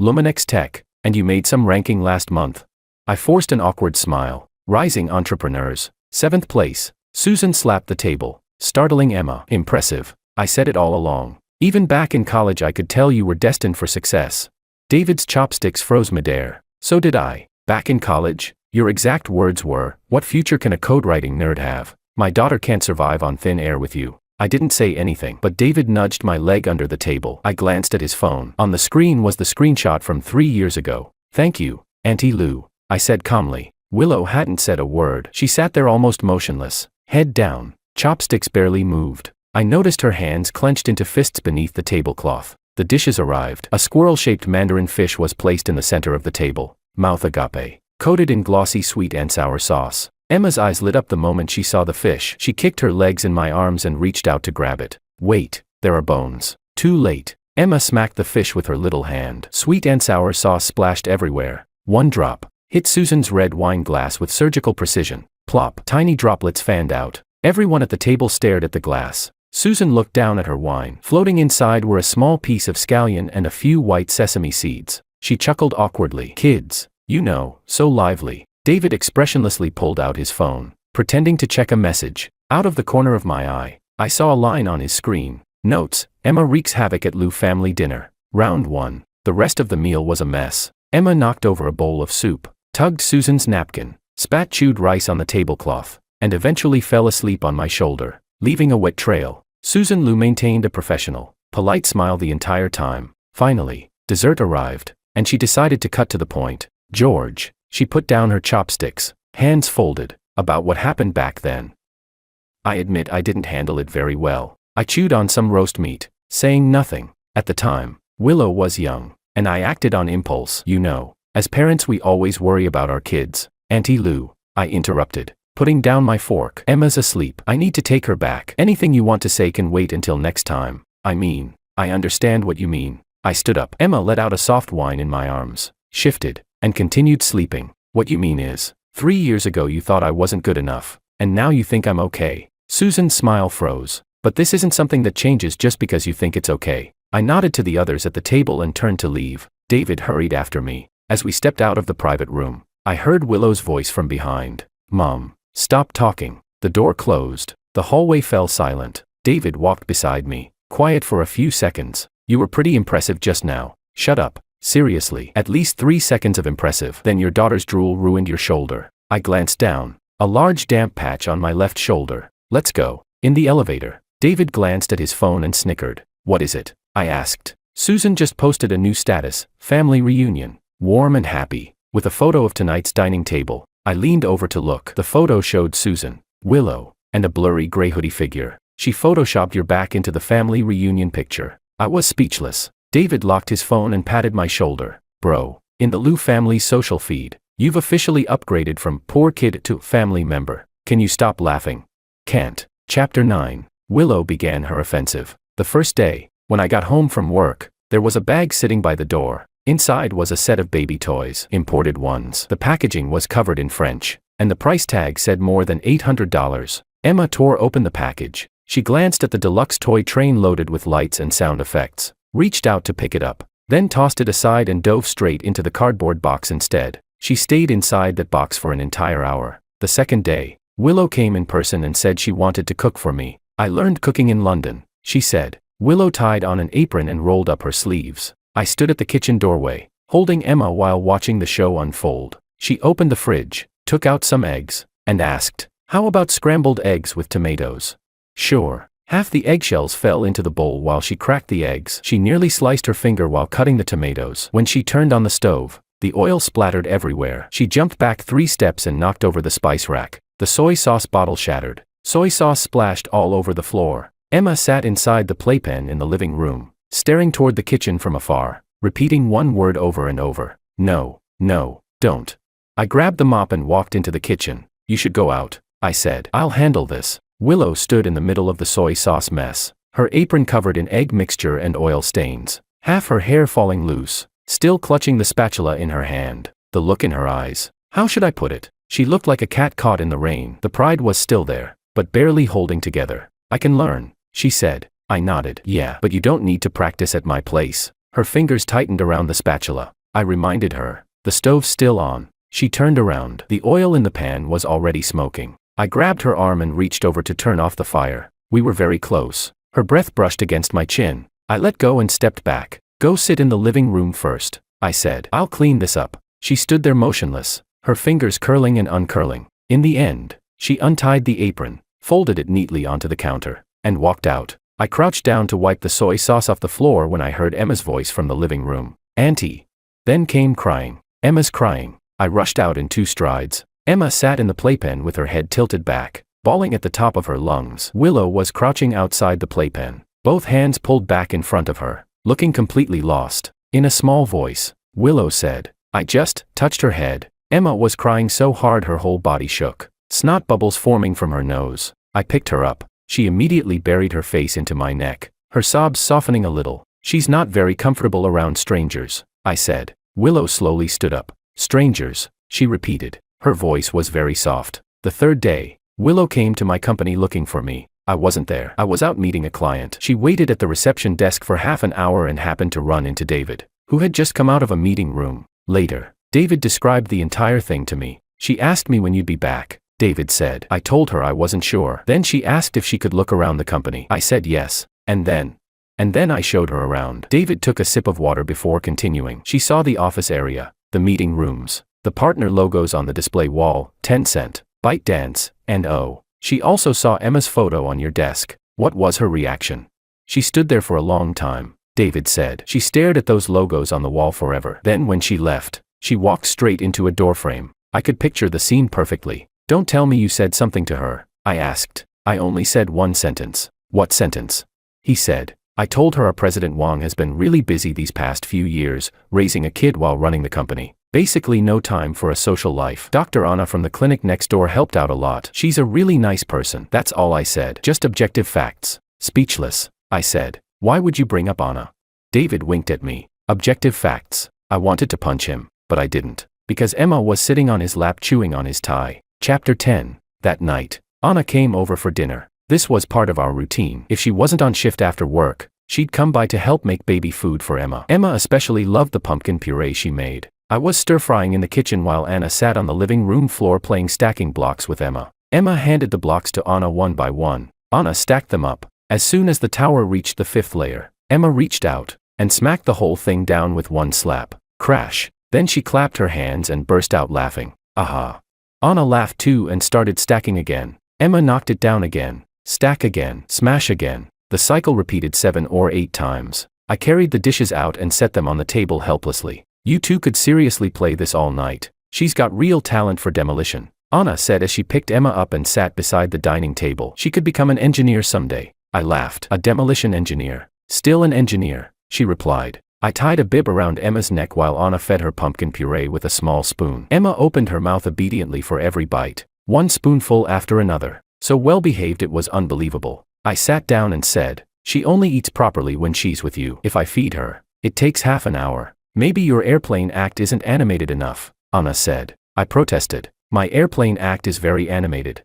Luminex Tech, and you made some ranking last month. I forced an awkward smile. Rising entrepreneurs. 7th place. Susan slapped the table, startling Emma. Impressive. I said it all along. Even back in college I could tell you were destined for success. David's chopsticks froze midair. So did I. Back in college? Your exact words were, what future can a code-writing nerd have? My daughter can't survive on thin air with you. I didn't say anything, but David nudged my leg under the table. I glanced at his phone. On the screen was the screenshot from 3 years ago. Thank you, Auntie Lou, I said calmly. Willow hadn't said a word. She sat there almost motionless, head down. Chopsticks barely moved. I noticed her hands clenched into fists beneath the tablecloth. The dishes arrived. A squirrel-shaped mandarin fish was placed in the center of the table. Mouth agape, coated in glossy sweet and sour sauce. Emma's eyes lit up the moment she saw the fish. She kicked her legs in my arms and reached out to grab it. Wait, there are bones. Too late. Emma smacked the fish with her little hand. Sweet and sour sauce splashed everywhere. 1 drop hit Susan's red wine glass with surgical precision. Plop. Tiny droplets fanned out. Everyone at the table stared at the glass. Susan looked down at her wine. Floating inside were a small piece of scallion and a few white sesame seeds. She chuckled awkwardly. Kids, you know, so lively. David expressionlessly pulled out his phone, pretending to check a message. Out of the corner of my eye, I saw a line on his screen. Notes, Emma wreaks havoc at Liu family dinner. Round 1. The rest of the meal was a mess. Emma knocked over a bowl of soup, tugged Susan's napkin, spat chewed rice on the tablecloth, and eventually fell asleep on my shoulder, leaving a wet trail. Susan Liu maintained a professional, polite smile the entire time. Finally, dessert arrived, and she decided to cut to the point. George, she put down her chopsticks, hands folded, about what happened back then. I admit I didn't handle it very well. I chewed on some roast meat, saying nothing. At the time, Willow was young, and I acted on impulse. You know, as parents we always worry about our kids. Auntie Lou, I interrupted. putting down my fork. Emma's asleep. I need to take her back. Anything you want to say can wait until next time. I mean, I understand what you mean. I stood up. Emma let out a soft whine in my arms, shifted, and continued sleeping. What you mean is, 3 years ago you thought I wasn't good enough, and now you think I'm okay. Susan's smile froze. But this isn't something that changes just because you think it's okay. I nodded to the others at the table and turned to leave. David hurried after me. As we stepped out of the private room, I heard Willow's voice from behind. Mom, stop talking. The door closed. The hallway fell silent. David walked beside me, quiet for a few seconds. You were pretty impressive just now. Shut up. Seriously. At least 3 seconds of impressive. Then your daughter's drool ruined your shoulder. I glanced down. A large damp patch on my left shoulder. Let's go. In the elevator, David glanced at his phone and snickered. What is it? I asked. Susan just posted a new status, family reunion. Warm and happy, with a photo of tonight's dining table. I leaned over to look. The photo showed Susan, Willow, and a blurry gray hoodie figure. She photoshopped your back into the family reunion picture. I was speechless. David locked his phone and patted my shoulder. Bro, in the Liu family's social feed, you've officially upgraded from poor kid to family member. Can you stop laughing? Can't. Chapter 9. Willow began her offensive. The first day, when I got home from work, there was a bag sitting by the door. Inside was a set of baby toys, imported ones. The packaging was covered in French, and the price tag said more than $800. Emma tore open the package. She glanced at the deluxe toy train loaded with lights and sound effects, reached out to pick it up, then tossed it aside and dove straight into the cardboard box instead. She stayed inside that box for an entire hour. The second day, Willow came in person and said she wanted to cook for me. I learned cooking in London, she said. Willow tied on an apron and rolled up her sleeves. I stood at the kitchen doorway, holding Emma while watching the show unfold. She opened the fridge, took out some eggs, and asked, "How about scrambled eggs with tomatoes?" Sure. Half the eggshells fell into the bowl while she cracked the eggs. She nearly sliced her finger while cutting the tomatoes. When she turned on the stove, the oil splattered everywhere. She jumped back 3 steps and knocked over the spice rack. The soy sauce bottle shattered. Soy sauce splashed all over the floor. Emma sat inside the playpen in the living room, staring toward the kitchen from afar, repeating one word over and over. No, no, don't. I grabbed the mop and walked into the kitchen. You should go out, I said. I'll handle this. Willow stood in the middle of the soy sauce mess, her apron covered in egg mixture and oil stains, half her hair falling loose, still clutching the spatula in her hand, the look in her eyes. How should I put it? She looked like a cat caught in the rain. The pride was still there, but barely holding together. I can learn, she said. I nodded. Yeah, but you don't need to practice at my place. Her fingers tightened around the spatula. I reminded her. The stove's still on. She turned around. The oil in the pan was already smoking. I grabbed her arm and reached over to turn off the fire. We were very close. Her breath brushed against my chin. I let go and stepped back. Go sit in the living room first, I said. I'll clean this up. She stood there motionless, her fingers curling and uncurling. In the end, she untied the apron, folded it neatly onto the counter, and walked out. I crouched down to wipe the soy sauce off the floor when I heard Emma's voice from the living room. Auntie. Then came crying. Emma's crying. I rushed out in 2 strides. Emma sat in the playpen with her head tilted back, bawling at the top of her lungs. Willow was crouching outside the playpen, both hands pulled back in front of her, looking completely lost. In a small voice, Willow said, I just touched her head. Emma was crying so hard her whole body shook, snot bubbles forming from her nose. I picked her up. She immediately buried her face into my neck, her sobs softening a little. She's not very comfortable around strangers, I said. Willow slowly stood up. Strangers, she repeated. Her voice was very soft. The third day, Willow came to my company looking for me. I wasn't there. I was out meeting a client. She waited at the reception desk for half an hour and happened to run into David, who had just come out of a meeting room. Later, David described the entire thing to me. She asked me when you'd be back, David said. I told her I wasn't sure. Then she asked if she could look around the company. I said yes. And then I showed her around. David took a sip of water before continuing. She saw the office area, the meeting rooms, the partner logos on the display wall, Tencent, ByteDance, and O. She also saw Emma's photo on your desk. What was her reaction? She stood there for a long time, David said. She stared at those logos on the wall forever. Then when she left, she walked straight into a doorframe. I could picture the scene perfectly. Don't tell me you said something to her, I asked. I only said one sentence. What sentence? He said. I told her our President Wang has been really busy these past few years, raising a kid while running the company. Basically no time for a social life. Dr. Anna from the clinic next door helped out a lot. She's a really nice person. That's all I said. Just objective facts. Speechless, I said. Why would you bring up Anna? David winked at me. Objective facts. I wanted to punch him, but I didn't. Because Emma was sitting on his lap chewing on his tie. Chapter 10. That night, Anna came over for dinner. This was part of our routine. If she wasn't on shift after work, she'd come by to help make baby food for Emma. Emma especially loved the pumpkin puree she made. I was stir-frying in the kitchen while Anna sat on the living room floor playing stacking blocks with Emma. Emma handed the blocks to Anna one by one. Anna stacked them up. As soon as the tower reached the 5th layer, Emma reached out and smacked the whole thing down with one slap. Crash. Then she clapped her hands and burst out laughing. Aha. Anna laughed too and started stacking again. Emma knocked it down again. Stack again. Smash again. The cycle repeated 7 or 8 times. I carried the dishes out and set them on the table helplessly. You two could seriously play this all night. She's got real talent for demolition, Anna said as she picked Emma up and sat beside the dining table. She could become an engineer someday. I laughed. A demolition engineer. Still an engineer, she replied. I tied a bib around Emma's neck while Anna fed her pumpkin puree with a small spoon. Emma opened her mouth obediently for every bite. One spoonful after another. So well behaved it was unbelievable. I sat down and said, she only eats properly when she's with you. If I feed her, it takes half an hour. Maybe your airplane act isn't animated enough, Anna said. I protested. My airplane act is very animated.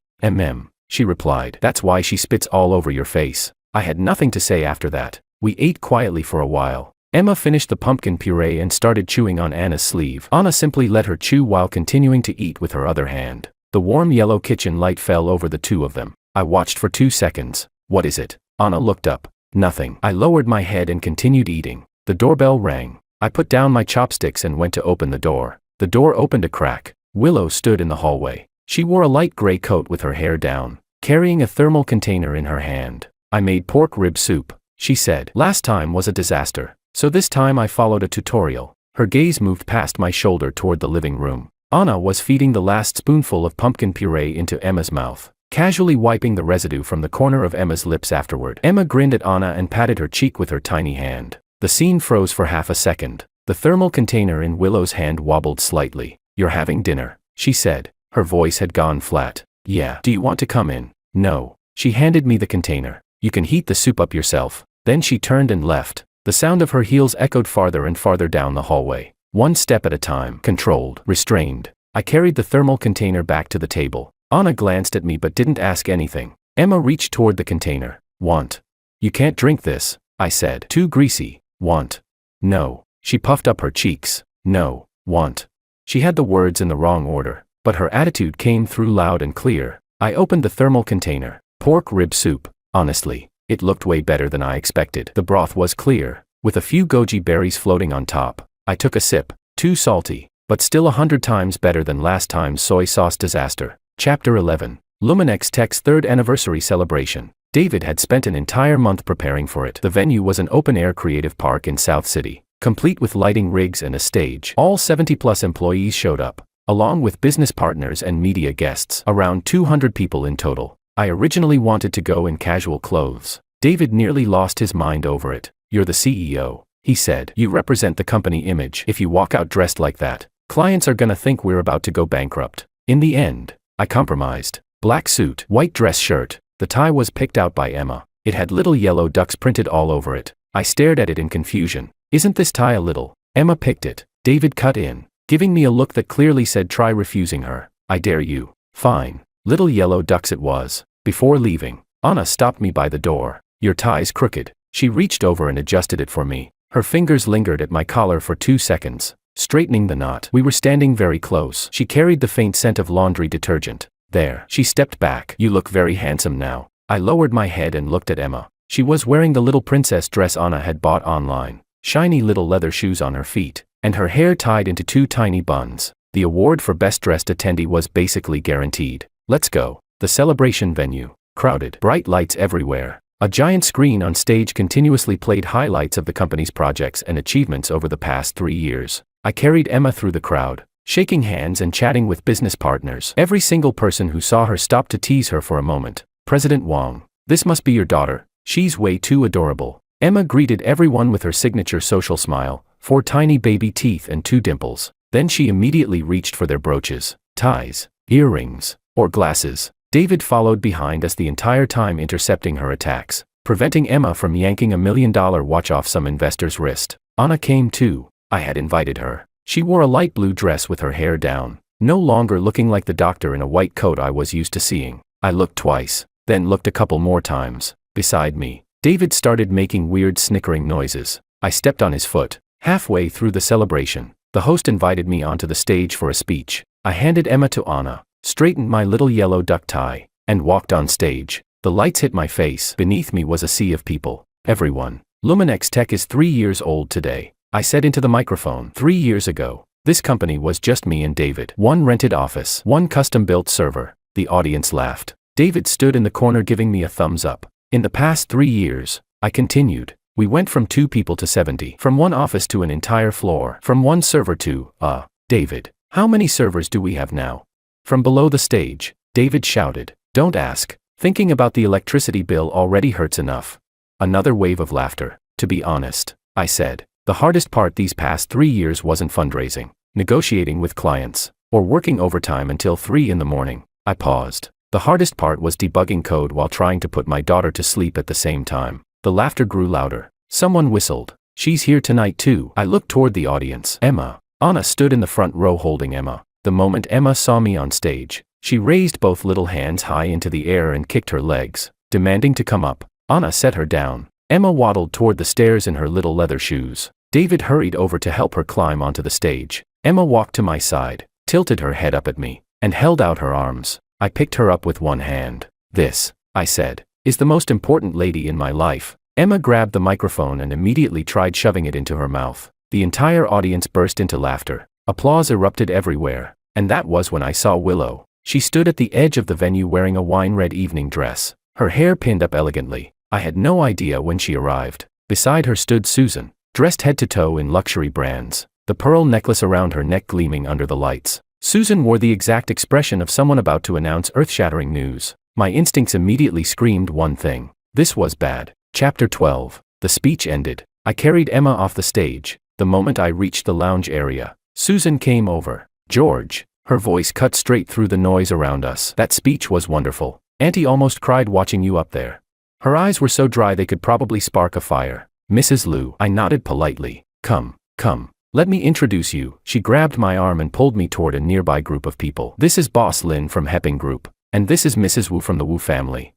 She replied. That's why she spits all over your face. I had nothing to say after that. We ate quietly for a while. Emma finished the pumpkin puree and started chewing on Anna's sleeve. Anna simply let her chew while continuing to eat with her other hand. The warm yellow kitchen light fell over the two of them. I watched for 2 seconds. What is it? Anna looked up. Nothing. I lowered my head and continued eating. The doorbell rang. I put down my chopsticks and went to open the door. The door opened a crack. Willow stood in the hallway. She wore a light gray coat with her hair down, carrying a thermal container in her hand. I made pork rib soup, she said. Last time was a disaster, so this time I followed a tutorial. Her gaze moved past my shoulder toward the living room. Anna was feeding the last spoonful of pumpkin puree into Emma's mouth, casually wiping the residue from the corner of Emma's lips afterward. Emma grinned at Anna and patted her cheek with her tiny hand. The scene froze for half a second. The thermal container in Willow's hand wobbled slightly. You're having dinner, she said. Her voice had gone flat. Yeah. Do you want to come in? No. She handed me the container. You can heat the soup up yourself. Then she turned and left. The sound of her heels echoed farther and farther down the hallway. One step at a time. Controlled. Restrained. I carried the thermal container back to the table. Anna glanced at me but didn't ask anything. Emma reached toward the container. Want? You can't drink this, I said. Too greasy. Want? No. She puffed up her cheeks. No. Want? She had the words in the wrong order, but her attitude came through loud and clear. I opened the thermal container. Pork rib soup. Honestly, it looked way better than I expected. The broth was clear, with a few goji berries floating on top. I took a sip. Too salty, but still 100 times better than last time's soy sauce disaster. Chapter 11. Luminex Tech's 3rd anniversary celebration. David had spent an entire month preparing for it. The venue was an open-air creative park in South City, complete with lighting rigs and a stage. All 70-plus employees showed up, along with business partners and media guests. Around 200 people in total. I originally wanted to go in casual clothes. David nearly lost his mind over it. You're the CEO, he said. You represent the company image. If you walk out dressed like that, clients are gonna think we're about to go bankrupt. In the end, I compromised. Black suit, white dress shirt. The tie was picked out by Emma. It had little yellow ducks printed all over it. I stared at it in confusion. Isn't this tie a little? Emma picked it. David cut in, giving me a look that clearly said try refusing her. I dare you. Fine. Little yellow ducks it was. Before leaving, Anna stopped me by the door. Your tie's crooked. She reached over and adjusted it for me. Her fingers lingered at my collar for 2 seconds, straightening the knot. We were standing very close. She carried the faint scent of laundry detergent. There. She stepped back. You look very handsome now. I lowered my head and looked at Emma. She was wearing the little princess dress Anna had bought online, shiny little leather shoes on her feet, and her hair tied into 2 tiny buns. The award for best dressed attendee was basically guaranteed. Let's go. The celebration venue. Crowded. Bright lights everywhere. A giant screen on stage continuously played highlights of the company's projects and achievements over the past 3 years. I carried Emma through the crowd, shaking hands and chatting with business partners. Every single person who saw her stopped to tease her for a moment. President Wong. This must be your daughter. She's way too adorable. Emma greeted everyone with her signature social smile, 4 tiny baby teeth and 2 dimples. Then she immediately reached for their brooches, ties, earrings, or glasses. David followed behind us the entire time, intercepting her attacks, preventing Emma from yanking $1 million watch off some investor's wrist. Anna came too. I had invited her. She wore a light blue dress with her hair down, no longer looking like the doctor in a white coat I was used to seeing. I looked twice, then looked a couple more times. Beside me, David started making weird snickering noises. I stepped on his foot. Halfway through the celebration, the host invited me onto the stage for a speech. I handed Emma to Anna, straightened my little yellow duck tie, and walked on stage. The lights hit my face. Beneath me was a sea of people. Everyone. Luminex Tech is 3 years old today, I said into the microphone. 3 years ago, this company was just me and David. One rented office, one custom-built server. The audience laughed. David stood in the corner giving me a thumbs up. In the past 3 years, I continued, we went from 2 people to 70, from one office to an entire floor, from one server to, David, how many servers do we have now? From below the stage, David shouted, don't ask. Thinking about the electricity bill already hurts enough. Another wave of laughter. To be honest, I said, the hardest part these past 3 years wasn't fundraising, negotiating with clients, or working overtime until 3 in the morning. I paused. The hardest part was debugging code while trying to put my daughter to sleep at the same time. The laughter grew louder. Someone whistled. She's here tonight too. I looked toward the audience. Emma. Anna stood in the front row holding Emma. The moment Emma saw me on stage, she raised both little hands high into the air and kicked her legs, demanding to come up. Anna set her down. Emma waddled toward the stairs in her little leather shoes. David hurried over to help her climb onto the stage. Emma walked to my side, tilted her head up at me, and held out her arms. I picked her up with one hand. This, I said, is the most important lady in my life. Emma grabbed the microphone and immediately tried shoving it into her mouth. The entire audience burst into laughter. Applause erupted everywhere. And that was when I saw Willow. She stood at the edge of the venue wearing a wine-red evening dress, her hair pinned up elegantly. I had no idea when she arrived. Beside her stood Susan, dressed head to toe in luxury brands, the pearl necklace around her neck gleaming under the lights. Susan wore the exact expression of someone about to announce earth-shattering news. My instincts immediately screamed one thing. This was bad. Chapter 12. The speech ended. I carried Emma off the stage. The moment I reached the lounge area, Susan came over. George. Her voice cut straight through the noise around us. That speech was wonderful. Auntie almost cried watching you up there. Her eyes were so dry they could probably spark a fire. Mrs. Liu. I nodded politely. Come. Let me introduce you. She grabbed my arm and pulled me toward a nearby group of people. This is Boss Lin from Hepping Group. And this is Mrs. Wu from the Wu family.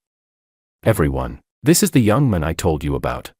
Everyone. This is the young man I told you about.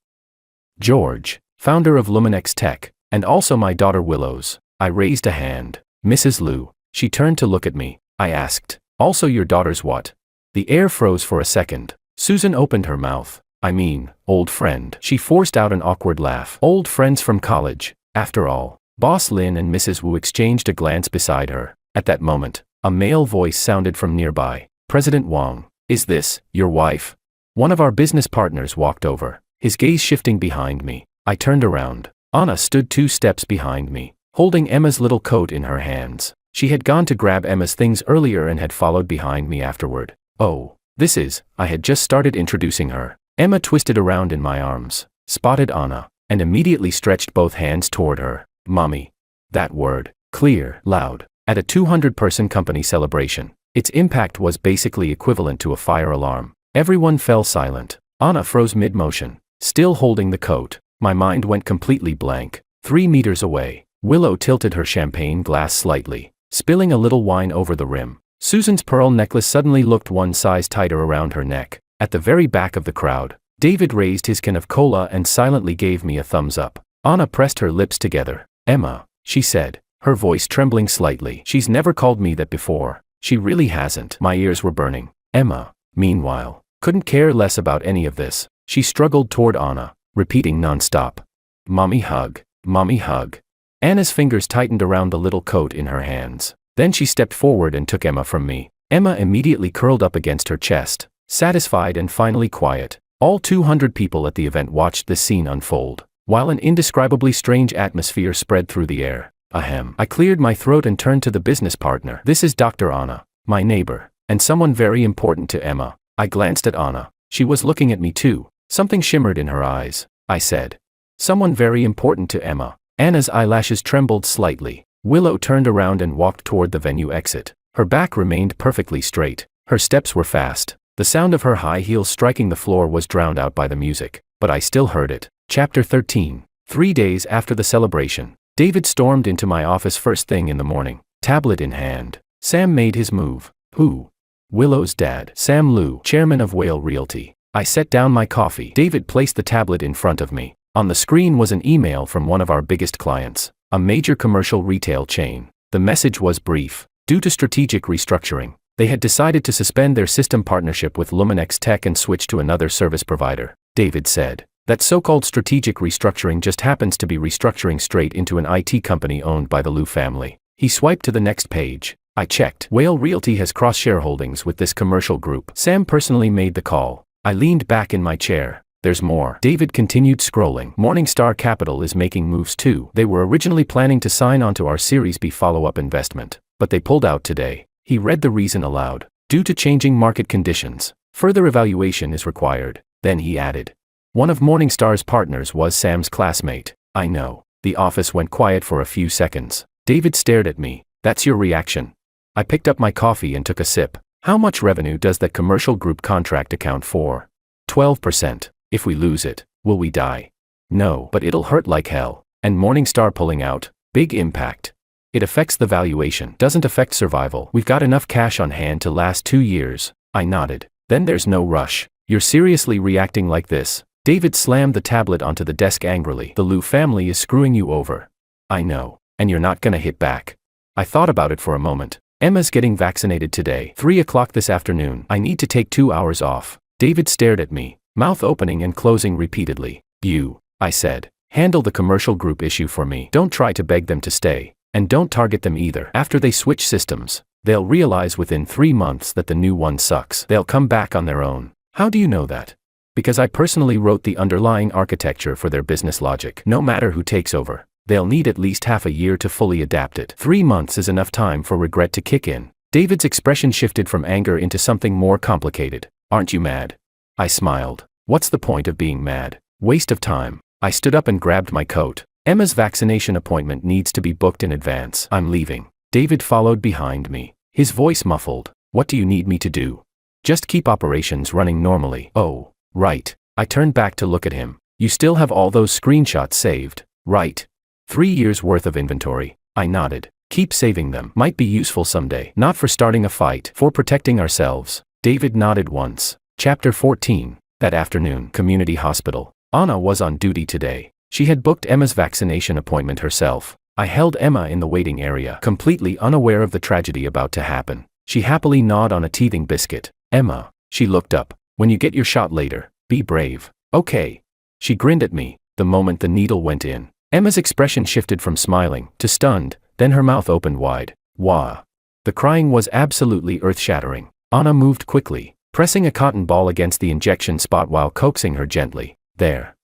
George, founder of Luminex Tech, and also my daughter Willow's. I raised a hand. Mrs. Liu. She turned to look at me. I asked, also your daughter's what? The air froze for a second. Susan opened her mouth. I mean, old friend. She forced out an awkward laugh. Old friends from college. After all. Boss Lin and Mrs. Wu exchanged a glance beside her. At that moment, a male voice sounded from nearby. President Wang. Is this your wife? One of our business partners walked over, his gaze shifting behind me. I turned around. Anna stood 2 steps behind me, holding Emma's little coat in her hands. She had gone to grab Emma's things earlier and had followed behind me afterward. Oh, this is, I had just started introducing her. Emma twisted around in my arms, spotted Anna, and immediately stretched both hands toward her. Mommy. That word, clear, loud, at a 200-person company celebration. Its impact was basically equivalent to a fire alarm. Everyone fell silent. Anna froze mid-motion, still holding the coat. My mind went completely blank. 3 meters away, Willow tilted her champagne glass slightly, spilling a little wine over the rim. Susan's pearl necklace suddenly looked one size tighter around her neck. At the very back of the crowd, David raised his can of cola and silently gave me a thumbs up. Anna pressed her lips together. Emma, she said, her voice trembling slightly. She's never called me that before. She really hasn't. My ears were burning. Emma, meanwhile, couldn't care less about any of this. She struggled toward Anna, repeating nonstop. Mommy hug. Mommy hug. Anna's fingers tightened around the little coat in her hands. Then she stepped forward and took Emma from me. Emma immediately curled up against her chest, satisfied and finally quiet. All 200 people at the event watched this scene unfold, while an indescribably strange atmosphere spread through the air. Ahem. I cleared my throat and turned to the business partner. This is Dr. Anna, my neighbor, and someone very important to Emma. I glanced at Anna. She was looking at me too. Something shimmered in her eyes. I said, someone very important to Emma. Anna's eyelashes trembled slightly. Willow turned around and walked toward the venue exit. Her back remained perfectly straight. Her steps were fast. The sound of her high heels striking the floor was drowned out by the music, but I still heard it. Chapter 13. 3 days after the celebration, David stormed into my office first thing in the morning, tablet in hand. Sam made his move. Who? Willow's dad, Sam Liu, chairman of Whale Realty. I set down my coffee. David placed the tablet in front of me. On the screen was an email from one of our biggest clients, a major commercial retail chain. The message was brief. Due to strategic restructuring, they had decided to suspend their system partnership with Luminex Tech and switch to another service provider. David said, that so-called strategic restructuring just happens to be restructuring straight into an IT company owned by the Liu family. He swiped to the next page. I checked. Whale Realty has cross-shareholdings with this commercial group. Sam personally made the call. I leaned back in my chair. There's more. David continued scrolling. Morningstar Capital is making moves too. They were originally planning to sign onto our Series B follow-up investment, but they pulled out today. He read the reason aloud. Due to changing market conditions, further evaluation is required. Then he added, one of Morningstar's partners was Sam's classmate. I know. The office went quiet for a few seconds. David stared at me. That's your reaction? I picked up my coffee and took a sip. How much revenue does that commercial group contract account for? 12%. If we lose it, will we die? No, but it'll hurt like hell. And Morningstar pulling out, big impact. It affects the valuation, doesn't affect survival. We've got enough cash on hand to last 2 years. I nodded. Then there's no rush. You're seriously reacting like this? David slammed the tablet onto the desk angrily. The Liu family is screwing you over. I know. And you're not gonna hit back. I thought about it for a moment. Emma's getting vaccinated today. 3 o'clock this afternoon. I need to take 2 hours off. David stared at me, mouth opening and closing repeatedly. You, I said, handle the commercial group issue for me. Don't try to beg them to stay. And don't target them either. After they switch systems, they'll realize within 3 months that the new one sucks. They'll come back on their own. How do you know that? Because I personally wrote the underlying architecture for their business logic. No matter who takes over, they'll need at least half a year to fully adapt it. 3 months is enough time for regret to kick in. David's expression shifted from anger into something more complicated. Aren't you mad? I smiled. What's the point of being mad? Waste of time. I stood up and grabbed my coat. Emma's vaccination appointment needs to be booked in advance. I'm leaving. David followed behind me, his voice muffled. What do you need me to do? Just keep operations running normally. Oh, right. I turned back to look at him. You still have all those screenshots saved, right? 3 years worth of inventory. I nodded. Keep saving them. Might be useful someday. Not for starting a fight, for protecting ourselves. David nodded once. Chapter 14. That afternoon, community hospital. Anna was on duty today. She had booked Emma's vaccination appointment herself. I held Emma in the waiting area, completely unaware of the tragedy about to happen. She happily gnawed on a teething biscuit. Emma, she looked up. When you get your shot later, be brave. Okay. She grinned at me, the moment the needle went in. Emma's expression shifted from smiling to stunned, then her mouth opened wide. Wah. The crying was absolutely earth-shattering. Anna moved quickly, pressing a cotton ball against the injection spot while coaxing her gently. There.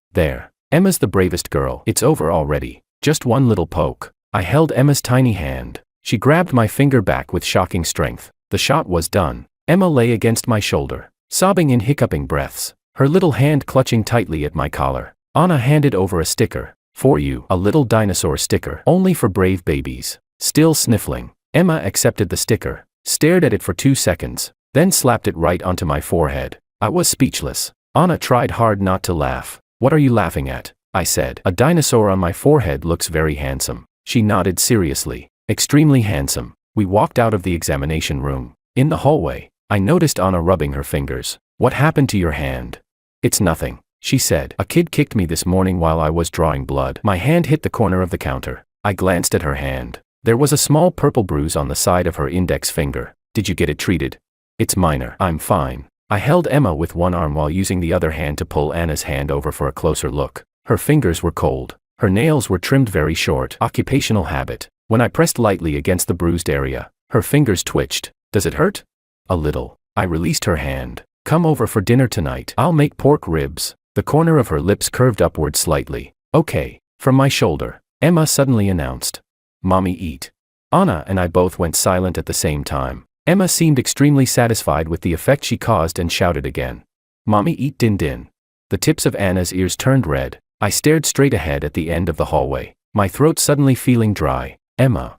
Emma's the bravest girl. It's over already. Just one little poke. I held Emma's tiny hand. She grabbed my finger back with shocking strength. The shot was done. Emma lay against my shoulder, sobbing in hiccuping breaths, her little hand clutching tightly at my collar. Anna handed over a sticker. For you. A little dinosaur sticker. Only for brave babies. Still sniffling. Emma accepted the sticker, stared at it for 2 seconds, then slapped it right onto my forehead. I was speechless. Anna tried hard not to laugh. What are you laughing at? I said. A dinosaur on my forehead looks very handsome. She nodded seriously. Extremely handsome. We walked out of the examination room. In the hallway, I noticed Anna rubbing her fingers. What happened to your hand? It's nothing, she said. A kid kicked me this morning while I was drawing blood. My hand hit the corner of the counter. I glanced at her hand. There was a small purple bruise on the side of her index finger. Did you get it treated? It's minor. I'm fine. I held Emma with one arm while using the other hand to pull Anna's hand over for a closer look. Her fingers were cold. Her nails were trimmed very short. Occupational habit. When I pressed lightly against the bruised area, her fingers twitched. Does it hurt? A little. I released her hand. Come over for dinner tonight. I'll make pork ribs. The corner of her lips curved upward slightly. Okay. From my shoulder, Emma suddenly announced. Mommy, eat. Anna and I both went silent at the same time. Emma seemed extremely satisfied with the effect she caused and shouted again. Mommy, eat din din. The tips of Anna's ears turned red. I stared straight ahead at the end of the hallway, my throat suddenly feeling dry. Emma,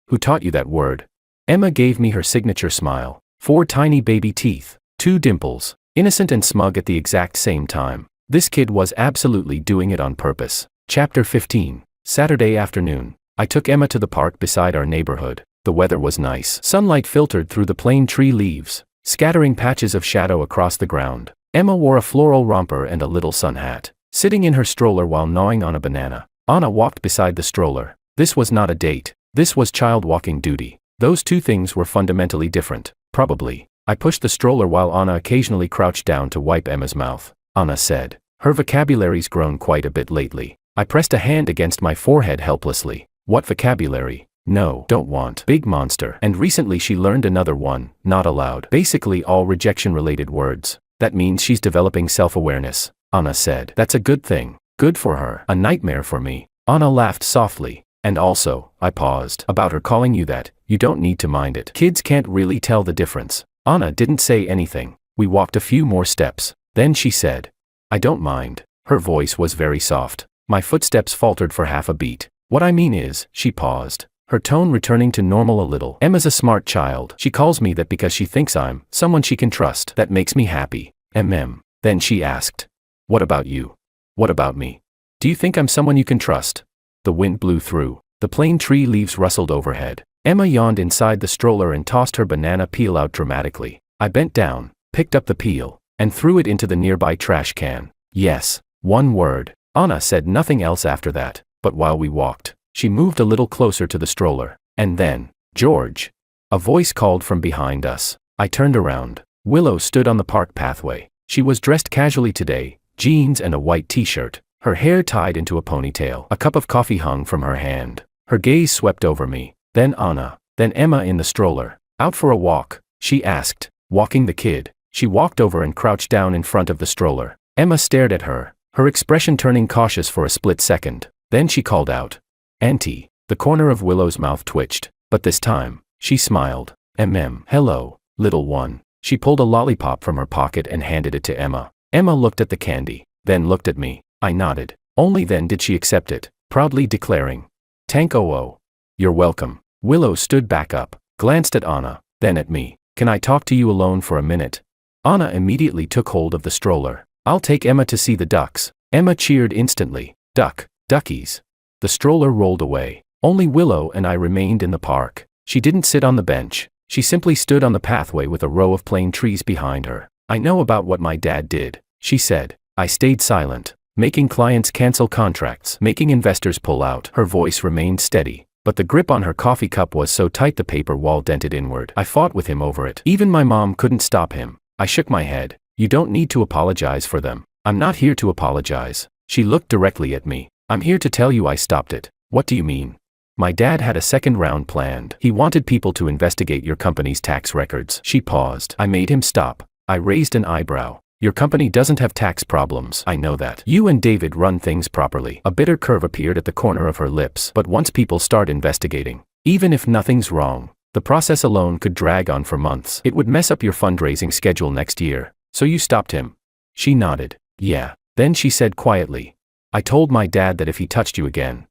Who taught you that word? Emma gave me her signature smile. 4 tiny baby teeth, 2 dimples, innocent and smug at the exact same time. This kid was absolutely doing it on purpose. Chapter 15. Saturday afternoon. I took Emma to the park beside our neighborhood. The weather was nice. Sunlight filtered through the plane tree leaves, scattering patches of shadow across the ground. Emma wore a floral romper and a little sun hat, sitting in her stroller while gnawing on a banana. Anna walked beside the stroller. This was not a date. This was child walking duty. Those two things were fundamentally different. Probably. I pushed the stroller while Anna occasionally crouched down to wipe Emma's mouth. Anna said, "Her vocabulary's grown quite a bit lately." I pressed a hand against my forehead helplessly. What vocabulary? No, don't want. Big monster. And recently she learned another one, not allowed. Basically all rejection-related words. That means she's developing self-awareness, Anna said. That's a good thing. Good for her. A nightmare for me. Anna laughed softly. And also, I paused. About her calling you that, you don't need to mind it. Kids can't really tell the difference. Anna didn't say anything. We walked a few more steps. Then she said, "I don't mind." Her voice was very soft. My footsteps faltered for half a beat. What I mean is, she paused, her tone returning to normal a little. Emma's a smart child. She calls me that because she thinks I'm someone she can trust. That makes me happy. Then she asked, "What about you? What about me? Do you think I'm someone you can trust?" The wind blew through. The plane tree leaves rustled overhead. Emma yawned inside the stroller and tossed her banana peel out dramatically. I bent down, picked up the peel, and threw it into the nearby trash can. Yes, one word. Anna said nothing else after that, but while we walked, she moved a little closer to the stroller. And then, "George." A voice called from behind us. I turned around. Willow stood on the park pathway. She was dressed casually today, jeans and a white t-shirt, her hair tied into a ponytail. A cup of coffee hung from her hand. Her gaze swept over me, then Anna, then Emma in the stroller. "Out for a walk?" she asked, walking the kid. She walked over and crouched down in front of the stroller. Emma stared at her, her expression turning cautious for a split second. Then she called out, "Auntie." The corner of Willow's mouth twitched, but this time, she smiled. "Hello, little one." She pulled a lollipop from her pocket and handed it to Emma. Emma looked at the candy, then looked at me. I nodded. Only then did she accept it, proudly declaring, "Tank oo. You're welcome." Willow stood back up, glanced at Anna, then at me. "Can I talk to you alone for a minute?" Anna immediately took hold of the stroller. "I'll take Emma to see the ducks." Emma cheered instantly. Duckies. The stroller rolled away. Only Willow and I remained in the park. She didn't sit on the bench. She simply stood on the pathway with a row of plane trees behind her. "I know about what my dad did," she said. I stayed silent. Making clients cancel contracts, making investors pull out. Her voice remained steady, but the grip on her coffee cup was so tight the paper wall dented inward. I fought with him over it. Even my mom couldn't stop him. I shook my head. "You don't need to apologize for them." "I'm not here to apologize." She looked directly at me. "I'm here to tell you I stopped it." "What do you mean?" "My dad had a second round planned. He wanted people to investigate your company's tax records." She paused. I made him stop. I raised an eyebrow. "Your company doesn't have tax problems. I know that. You and David run things properly." A bitter curve appeared at the corner of her lips. "But once people start investigating, even if nothing's wrong, the process alone could drag on for months. It would mess up your fundraising schedule next year. So you stopped him." She nodded. "Yeah." Then she said quietly, "I told my dad that if he touched you again,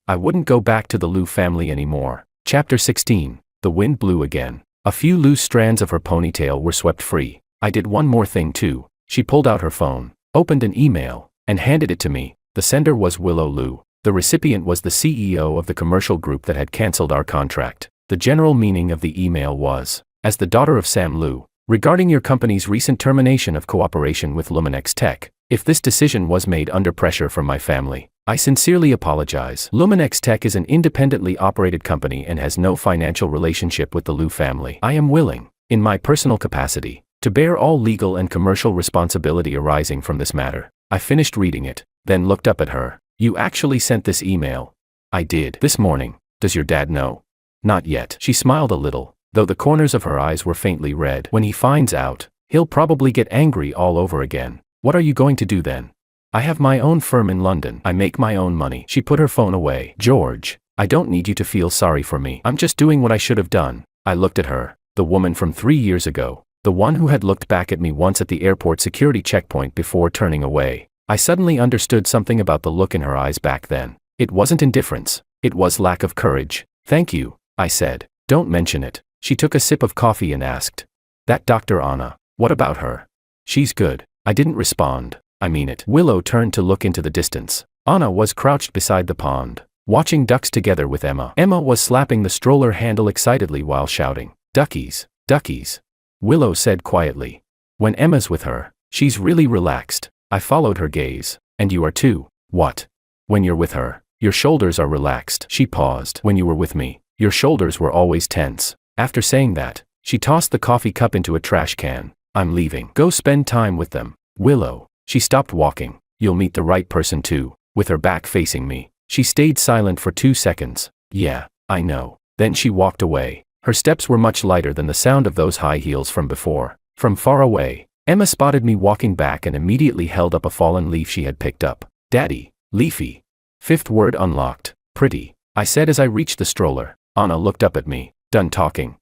I wouldn't go back to the Liu family anymore." Chapter 16. The wind blew again. A few loose strands of her ponytail were swept free. "I did one more thing too." She pulled out her phone, opened an email, and handed it to me. The sender was Willow Liu. The recipient was the CEO of the commercial group that had canceled our contract. The general meaning of the email was, "As the daughter of Sam Liu, regarding your company's recent termination of cooperation with Luminex Tech, if this decision was made under pressure from my family, I sincerely apologize. Luminex Tech is an independently operated company and has no financial relationship with the Liu family. I am willing, in my personal capacity, to bear all legal and commercial responsibility arising from this matter." I finished reading it, then looked up at her. "You actually sent this email?" "I did. This morning. Does your dad know?" "Not yet." She smiled a little, though the corners of her eyes were faintly red. "When he finds out, he'll probably get angry all over again." "What are you going to do then?" "I have my own firm in London. I make my own money." She put her phone away. "George, I don't need you to feel sorry for me. I'm just doing what I should have done." I looked at her, the woman from 3 years ago, the one who had looked back at me once at the airport security checkpoint before turning away. I suddenly understood something about the look in her eyes back then. It wasn't indifference. It was lack of courage. Thank you, I said. Don't mention it. She took a sip of coffee and asked. That Dr. Anna, what about her? She's good. I didn't respond. I mean it. Willow turned to look into the distance. Anna was crouched beside the pond, watching ducks together with Emma. Emma was slapping the stroller handle excitedly while shouting, "Duckies, duckies." Willow said quietly. When Emma's with her, she's really relaxed. I followed her gaze. And you are too. What? When you're with her, your shoulders are relaxed. She paused. When you were with me, your shoulders were always tense. After saying that, she tossed the coffee cup into a trash can. I'm leaving. Go spend time with them. Willow. She stopped walking. You'll meet the right person too. With her back facing me, she stayed silent for 2 seconds. Yeah, I know. Then she walked away. Her steps were much lighter than the sound of those high heels from before. From far away, Emma spotted me walking back and immediately held up a fallen leaf she had picked up. Daddy, leafy. 5th word unlocked. Pretty, I said as I reached the stroller. Anna looked up at me. Done talking.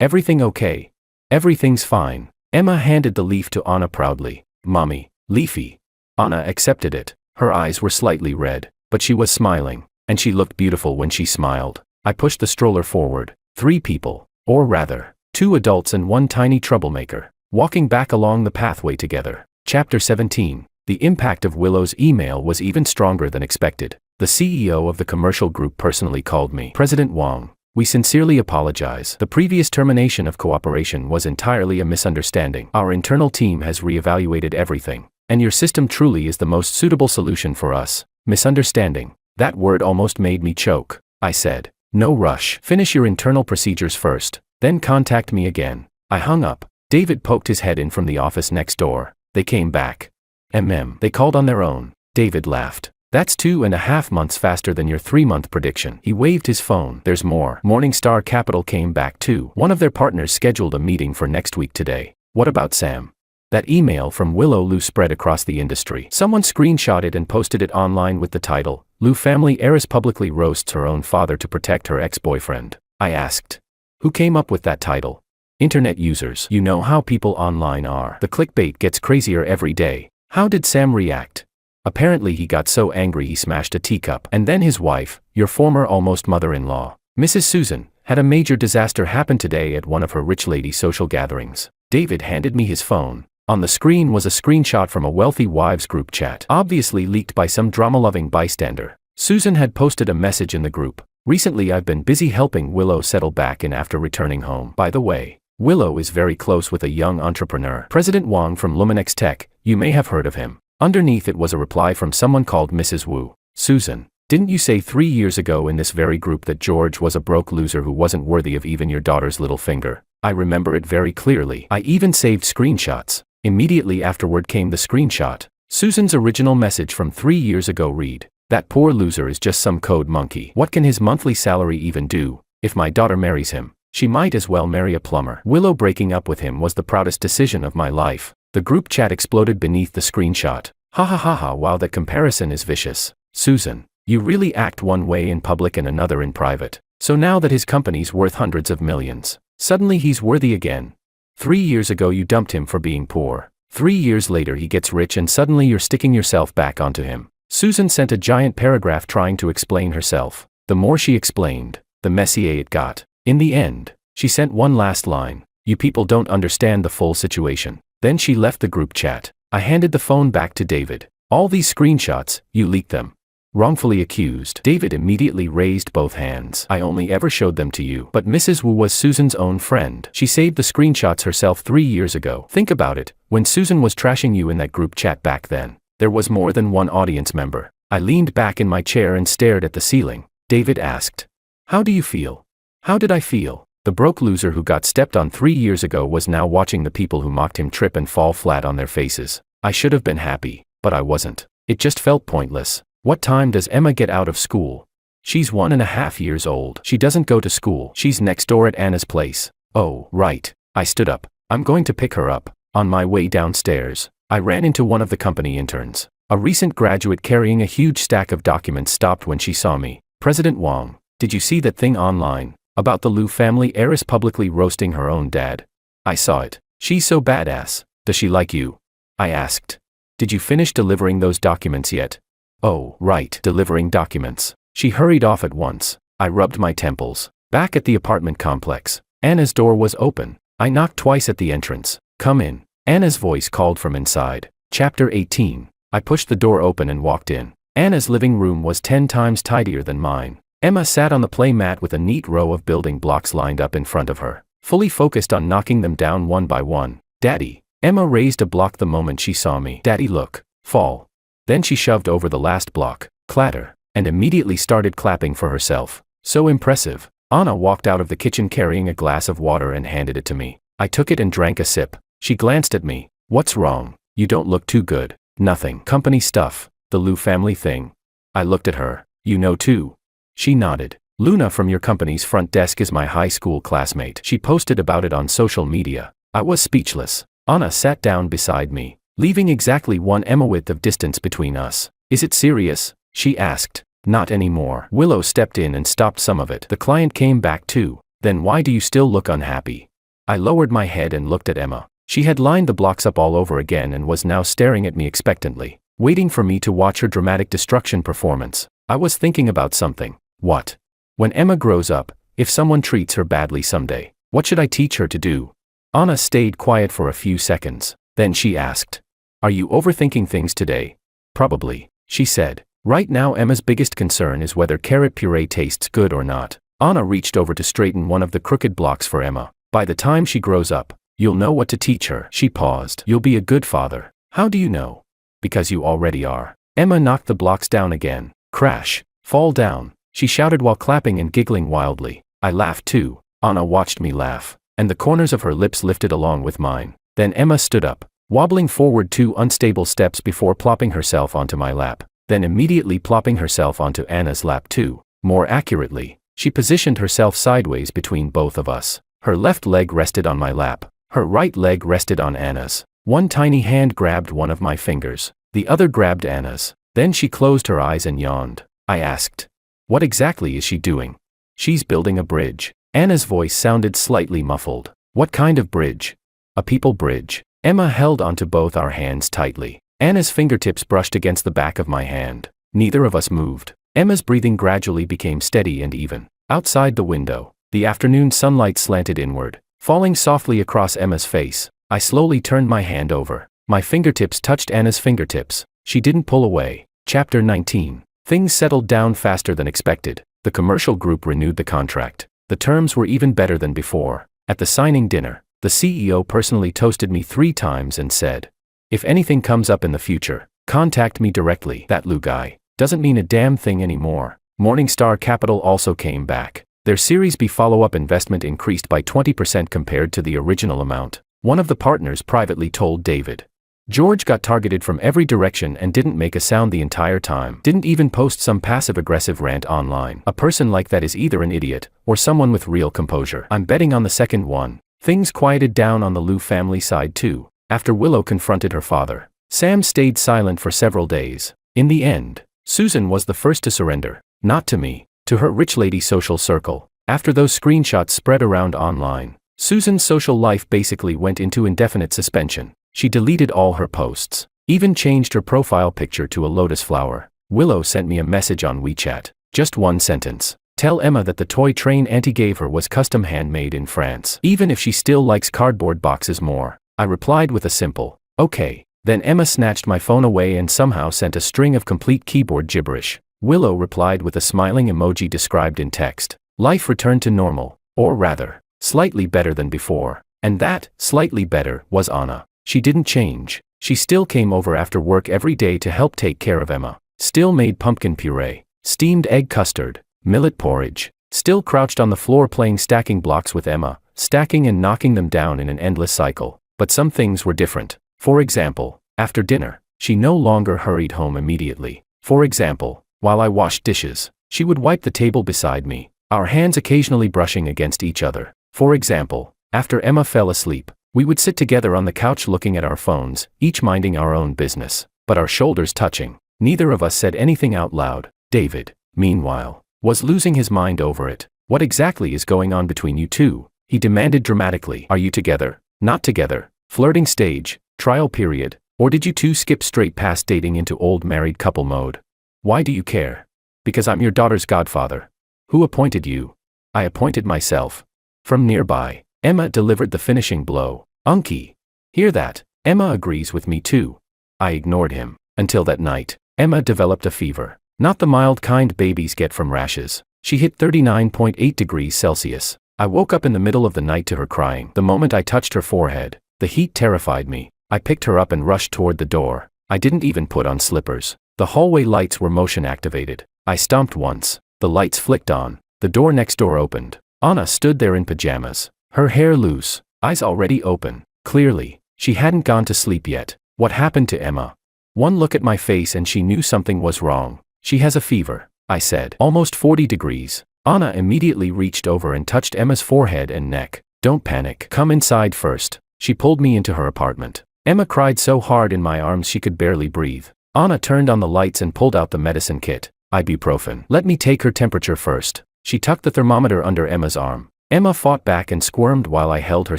Everything okay? Everything's fine. Emma handed the leaf to Anna proudly. Mommy, leafy. Anna accepted it. Her eyes were slightly red, but she was smiling, and she looked beautiful when she smiled. I pushed the stroller forward. 3 people, or rather, 2 adults and 1 tiny troublemaker, walking back along the pathway together. Chapter 17. The impact of Willow's email was even stronger than expected. The CEO of the commercial group personally called me. President Wang, we sincerely apologize. The previous termination of cooperation was entirely a misunderstanding. Our internal team has reevaluated everything, and your system truly is the most suitable solution for us. Misunderstanding. That word almost made me choke. I said, no rush. Finish your internal procedures first, then contact me again. I hung up. David poked his head in from the office next door. They came back. They called on their own. David laughed. That's 2.5 months faster than your 3-month prediction. He waved his phone. There's more. Morningstar Capital came back too. One of their partners scheduled a meeting for next week today. What about Sam? That email from Willow Lu spread across the industry. Someone screenshot it and posted it online with the title, Lu family heiress publicly roasts her own father to protect her ex-boyfriend. I asked. Who came up with that title? Internet users. You know how people online are. The clickbait gets crazier every day. How did Sam react? Apparently he got so angry he smashed a teacup. And then his wife, your former almost mother-in-law, Mrs. Susan, had a major disaster happen today at one of her rich lady social gatherings. David handed me his phone. On the screen was a screenshot from a wealthy wives group chat, obviously leaked by some drama-loving bystander. Susan had posted a message in the group. Recently I've been busy helping Willow settle back in after returning home. By the way, Willow is very close with a young entrepreneur, President Wang from Luminex Tech. You may have heard of him. Underneath it was a reply from someone called Mrs. Wu. Susan, didn't you say 3 years ago in this very group that George was a broke loser who wasn't worthy of even your daughter's little finger? I remember it very clearly. I even saved screenshots. Immediately afterward came the screenshot. Susan's original message from 3 years ago read, that poor loser is just some code monkey. What can his monthly salary even do? If my daughter marries him, she might as well marry a plumber. Willow breaking up with him was the proudest decision of my life. The group chat exploded beneath the screenshot. Ha ha ha ha, wow, that comparison is vicious. Susan, you really act one way in public and another in private. So now that his company's worth hundreds of millions, suddenly he's worthy again. 3 years ago you dumped him for being poor. 3 years later he gets rich and suddenly you're sticking yourself back onto him. Susan sent a giant paragraph trying to explain herself. The more she explained, the messier it got. In the end, she sent one last line. You people don't understand the full situation. Then she left the group chat. I handed the phone back to David. All these screenshots, you leaked them. Wrongfully accused. David immediately raised both hands. I only ever showed them to you. But Mrs. Wu was Susan's own friend. She saved the screenshots herself 3 years ago. Think about it. When Susan was trashing you in that group chat back then, there was more than one audience member. I leaned back in my chair and stared at the ceiling. David asked, how do you feel? How did I feel? The broke loser who got stepped on 3 years ago was now watching the people who mocked him trip and fall flat on their faces. I should have been happy, but I wasn't. It just felt pointless. What time does Emma get out of school? She's 1.5 years old. She doesn't go to school. She's next door at Anna's place. Oh, right. I stood up. I'm going to pick her up. On my way downstairs, I ran into one of the company interns. A recent graduate carrying a huge stack of documents stopped when she saw me. President Wang, did you see that thing online? About the Lu family heiress publicly roasting her own dad? I saw it. She's so badass. Does she like you? I asked. Did you finish delivering those documents yet? Oh, right, delivering documents. She hurried off at once. I rubbed my temples. Back at the apartment complex, Anna's door was open. I knocked twice at the entrance. Come in. Anna's voice called from inside. Chapter 18. I pushed the door open and walked in. Anna's living room was 10 times tidier than mine. Emma sat on the play mat with a neat row of building blocks lined up in front of her, fully focused on knocking them down one by one. Daddy. Emma raised a block the moment she saw me. Daddy, look. Fall. Then she shoved over the last block. Clatter. And immediately started clapping for herself. So impressive. Anna walked out of the kitchen carrying a glass of water and handed it to me. I took it and drank a sip. She glanced at me. What's wrong? You don't look too good. Nothing. Company stuff. The Liu family thing. I looked at her. You know too. She nodded. Luna from your company's front desk is my high school classmate. She posted about it on social media. I was speechless. Anna sat down beside me, leaving exactly 1 Emma width of distance between us. Is it serious? She asked. Not anymore. Willow stepped in and stopped some of it. The client came back too. Then why do you still look unhappy? I lowered my head and looked at Emma. She had lined the blocks up all over again and was now staring at me expectantly, waiting for me to watch her dramatic destruction performance. I was thinking about something. What? When Emma grows up, if someone treats her badly someday, what should I teach her to do? Anna stayed quiet for a few seconds. Then she asked. Are you overthinking things today? Probably, she said. Right now Emma's biggest concern is whether carrot puree tastes good or not. Anna reached over to straighten one of the crooked blocks for Emma. By the time she grows up, you'll know what to teach her. She paused. You'll be a good father. How do you know? Because you already are. Emma knocked the blocks down again. Crash. Fall down. She shouted while clapping and giggling wildly. I laughed too. Anna watched me laugh, and the corners of her lips lifted along with mine. Then Emma stood up, wobbling forward 2 unstable steps before plopping herself onto my lap, then immediately plopping herself onto Anna's lap too. More accurately, she positioned herself sideways between both of us. Her left leg rested on my lap. Her right leg rested on Anna's. One tiny hand grabbed one of my fingers. The other grabbed Anna's. Then she closed her eyes and yawned. I asked. What exactly is she doing? She's building a bridge. Anna's voice sounded slightly muffled. What kind of bridge? A people bridge. Emma held onto both our hands tightly. Anna's fingertips brushed against the back of my hand. Neither of us moved. Emma's breathing gradually became steady and even. Outside the window, the afternoon sunlight slanted inward, falling softly across Emma's face. I slowly turned my hand over. My fingertips touched Anna's fingertips. She didn't pull away. Chapter 19. Things settled down faster than expected. The commercial group renewed the contract. The terms were even better than before. At the signing dinner, the CEO personally toasted me 3 times and said, if anything comes up in the future, contact me directly. That Liu guy doesn't mean a damn thing anymore. Morningstar Capital also came back. Their Series B follow-up investment increased by 20% compared to the original amount. One of the partners privately told David. George got targeted from every direction and didn't make a sound the entire time. Didn't even post some passive-aggressive rant online. A person like that is either an idiot or someone with real composure. I'm betting on the second one. Things quieted down on the Liu family side too. After Willow confronted her father, Sam stayed silent for several days. In the end, Susan was the first to surrender. Not to me, to her rich lady social circle. After those screenshots spread around online, Susan's social life basically went into indefinite suspension. She deleted all her posts, even changed her profile picture to a lotus flower. Willow sent me a message on WeChat. Just one sentence. Tell Emma that the toy train Auntie gave her was custom handmade in France. Even if she still likes cardboard boxes more. I replied with a simple, okay. Then Emma snatched my phone away and somehow sent a string of complete keyboard gibberish. Willow replied with a smiling emoji described in text. Life returned to normal, or rather, slightly better than before. And that, slightly better, was Anna. She didn't change. She still came over after work every day to help take care of Emma. Still made pumpkin puree, steamed egg custard, millet porridge. Still crouched on the floor playing stacking blocks with Emma, stacking and knocking them down in an endless cycle. But some things were different. For example, after dinner, she no longer hurried home immediately. For example, while I washed dishes, she would wipe the table beside me, our hands occasionally brushing against each other. For example, after Emma fell asleep, we would sit together on the couch looking at our phones, each minding our own business, but our shoulders touching. Neither of us said anything out loud. David, meanwhile, was losing his mind over it. What exactly is going on between you two? He demanded dramatically. Are you together? Not together? Flirting stage? Trial period? Or did you two skip straight past dating into old married couple mode? Why do you care? Because I'm your daughter's godfather. Who appointed you? I appointed myself. From nearby, Emma delivered the finishing blow. Unky. Hear that? Emma agrees with me too. I ignored him. Until that night, Emma developed a fever. Not the mild kind babies get from rashes. She hit 39.8 degrees Celsius. I woke up in the middle of the night to her crying. The moment I touched her forehead, the heat terrified me. I picked her up and rushed toward the door. I didn't even put on slippers. The hallway lights were motion activated. I stomped once. The lights flicked on. The door next door opened. Anna stood there in pajamas. Her hair loose, eyes already open. Clearly, she hadn't gone to sleep yet. What happened to Emma? One look at my face and she knew something was wrong. She has a fever, I said. Almost 40 degrees. Anna immediately reached over and touched Emma's forehead and neck. Don't panic. Come inside first. She pulled me into her apartment. Emma cried so hard in my arms she could barely breathe. Anna turned on the lights and pulled out the medicine kit. Ibuprofen. Let me take her temperature first. She tucked the thermometer under Emma's arm. Emma fought back and squirmed while I held her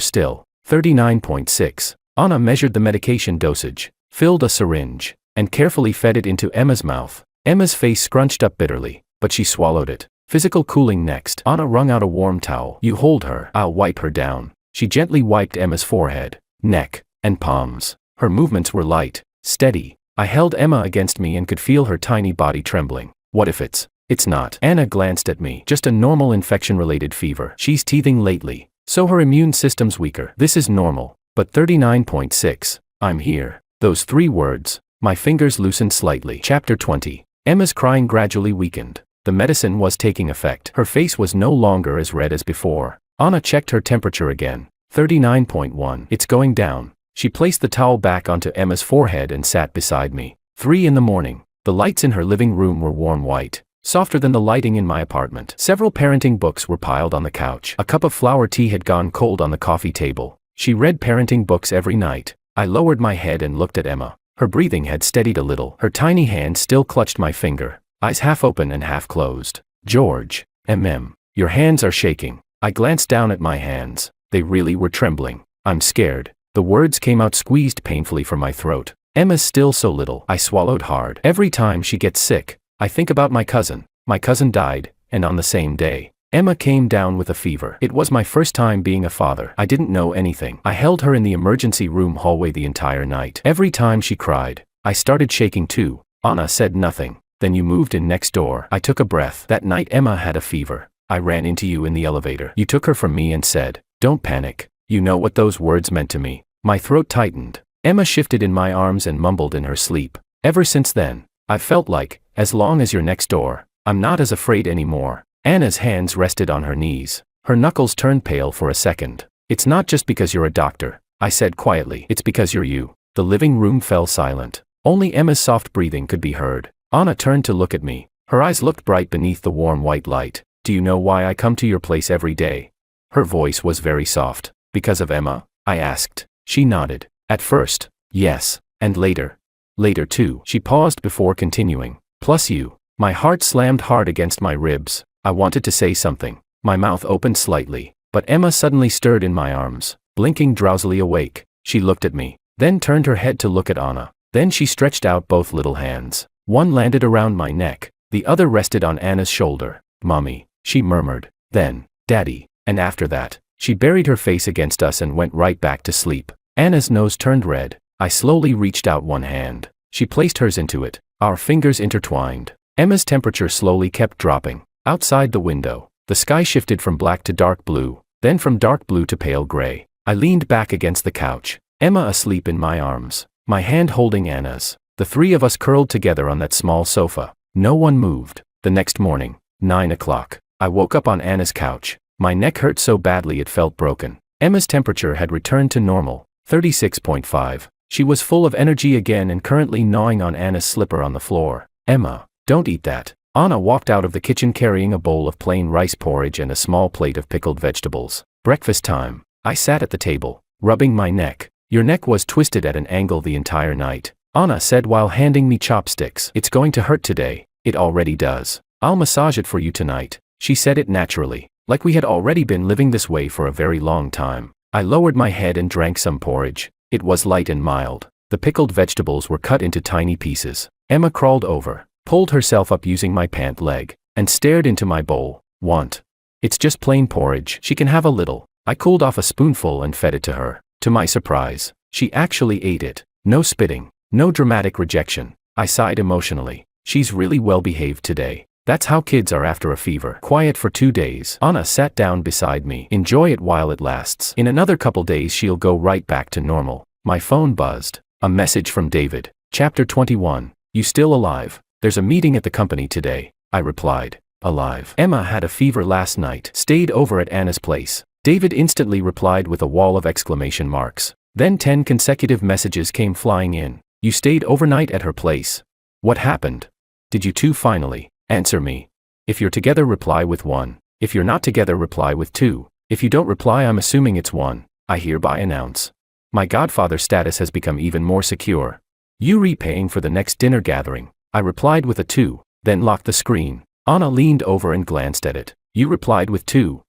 still. 39.6. Anna measured the medication dosage, filled a syringe, and carefully fed it into Emma's mouth. Emma's face scrunched up bitterly, but she swallowed it. Physical cooling next. Anna wrung out a warm towel. You hold her. I'll wipe her down. She gently wiped Emma's forehead, neck, and palms. Her movements were light, steady. I held Emma against me and could feel her tiny body trembling. What if it's not? Anna glanced at me. Just a normal infection-related fever. She's teething lately, so her immune system's weaker. This is normal. But 39.6. I'm here. Those 3 words. My fingers loosened slightly. Chapter 20. Emma's crying gradually weakened. The medicine was taking effect. Her face was no longer as red as before. Anna checked her temperature again. 39.1. It's going down. She placed the towel back onto Emma's forehead and sat beside me. 3 in the morning. The lights in her living room were warm white, softer than the lighting in my apartment. Several parenting books were piled on the couch. A cup of flower tea had gone cold on the coffee table. She read parenting books every night. I lowered my head and looked at Emma. Her breathing had steadied a little. Her tiny hand still clutched my finger, eyes half open and half closed. George, your hands are shaking. I glanced down at my hands. They really were trembling. I'm scared. The words came out squeezed painfully from my throat. Emma's still so little. I swallowed hard. Every time she gets sick, I think about my cousin. My cousin died, and on the same day, Emma came down with a fever. It was my first time being a father. I didn't know anything. I held her in the emergency room hallway the entire night. Every time she cried, I started shaking too. Anna said nothing. Then you moved in next door. I took a breath. That night Emma had a fever. I ran into you in the elevator. You took her from me and said, "Don't panic." You know what those words meant to me. My throat tightened. Emma shifted in my arms and mumbled in her sleep. Ever since then, I've felt like, as long as you're next door, I'm not as afraid anymore. Anna's hands rested on her knees. Her knuckles turned pale for a second. It's not just because you're a doctor, I said quietly. It's because you're you. The living room fell silent. Only Emma's soft breathing could be heard. Anna turned to look at me. Her eyes looked bright beneath the warm white light. Do you know why I come to your place every day? Her voice was very soft. Because of Emma? I asked. She nodded. At first, yes, and later. Later too. She paused before continuing. Plus you. My heart slammed hard against my ribs. I wanted to say something. My mouth opened slightly, but Emma suddenly stirred in my arms, blinking drowsily awake. She looked at me, then turned her head to look at Anna. Then she stretched out both little hands. One landed around my neck, the other rested on Anna's shoulder. Mommy, she murmured. Then, Daddy. And after that, she buried her face against us and went right back to sleep. Anna's nose turned red. I slowly reached out one hand. She placed hers into it. Our fingers intertwined. Emma's temperature slowly kept dropping. Outside the window, the sky shifted from black to dark blue, then from dark blue to pale gray. I leaned back against the couch, Emma asleep in my arms, my hand holding Anna's. The 3 of us curled together on that small sofa. No one moved. The next morning, 9 o'clock, I woke up on Anna's couch. My neck hurt so badly it felt broken. Emma's temperature had returned to normal, 36.5. She was full of energy again and currently gnawing on Anna's slipper on the floor. Emma, don't eat that. Anna walked out of the kitchen carrying a bowl of plain rice porridge and a small plate of pickled vegetables. Breakfast time. I sat at the table, rubbing my neck. Your neck was twisted at an angle the entire night, Anna said while handing me chopsticks. It's going to hurt today. It already does. I'll massage it for you tonight. She said it naturally, like we had already been living this way for a very long time. I lowered my head and drank some porridge. It was light and mild. The pickled vegetables were cut into tiny pieces. Emma crawled over, pulled herself up using my pant leg, and stared into my bowl. Want? It's just plain porridge. She can have a little. I cooled off a spoonful and fed it to her. To my surprise, she actually ate it. No spitting, no dramatic rejection. I sighed emotionally. She's really well behaved today. That's how kids are after a fever. Quiet for 2 days. Anna sat down beside me. Enjoy it while it lasts. In another couple days she'll go right back to normal. My phone buzzed. A message from David. Chapter 21. You still alive? There's a meeting at the company today. I replied. Alive. Emma had a fever last night. Stayed over at Anna's place. David instantly replied with a wall of exclamation marks. Then 10 consecutive messages came flying in. You stayed overnight at her place. What happened? Did you two finally? Answer me. If you're together, reply with 1. If you're not together, reply with 2. If you don't reply, I'm assuming it's 1. I hereby announce. My godfather status has become even more secure. You repaying for the next dinner gathering. I replied with a 2, then locked the screen. Anna leaned over and glanced at it. You replied with 2.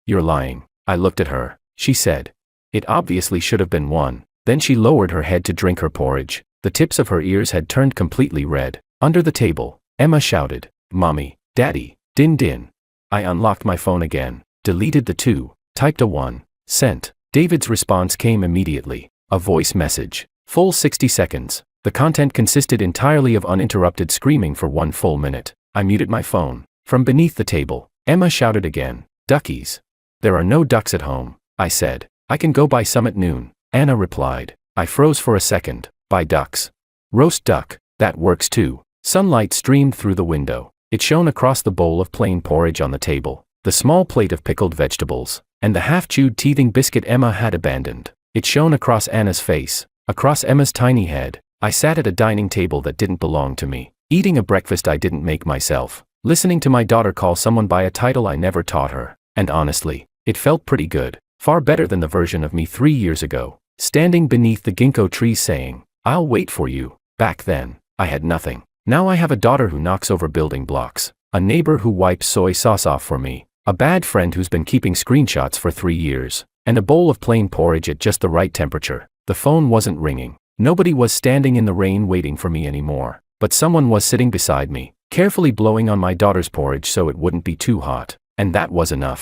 You're lying. I looked at her. She said. It obviously should have been 1. Then she lowered her head to drink her porridge. The tips of her ears had turned completely red. Under the table, Emma shouted, Mommy, Daddy, Din Din. I unlocked my phone again, deleted the 2, typed a 1, sent. David's response came immediately. A voice message. Full 60 seconds. The content consisted entirely of uninterrupted screaming for 1 full minute. I muted my phone. From beneath the table, Emma shouted again, Duckies. There are no ducks at home, I said. I can go buy some at noon. Anna replied. I froze for a second. Buy ducks. Roast duck. That works too. Sunlight streamed through the window. It shone across the bowl of plain porridge on the table, the small plate of pickled vegetables, and the half-chewed teething biscuit Emma had abandoned. It shone across Anna's face, across Emma's tiny head. I sat at a dining table that didn't belong to me, eating a breakfast I didn't make myself, listening to my daughter call someone by a title I never taught her, and honestly, it felt pretty good, far better than the version of me 3 years ago, standing beneath the ginkgo trees saying, I'll wait for you. Back then, I had nothing. Now I have a daughter who knocks over building blocks, a neighbor who wipes soy sauce off for me, a bad friend who's been keeping screenshots for 3 years, and a bowl of plain porridge at just the right temperature. The phone wasn't ringing. Nobody was standing in the rain waiting for me anymore, but someone was sitting beside me, carefully blowing on my daughter's porridge so it wouldn't be too hot, and that was enough.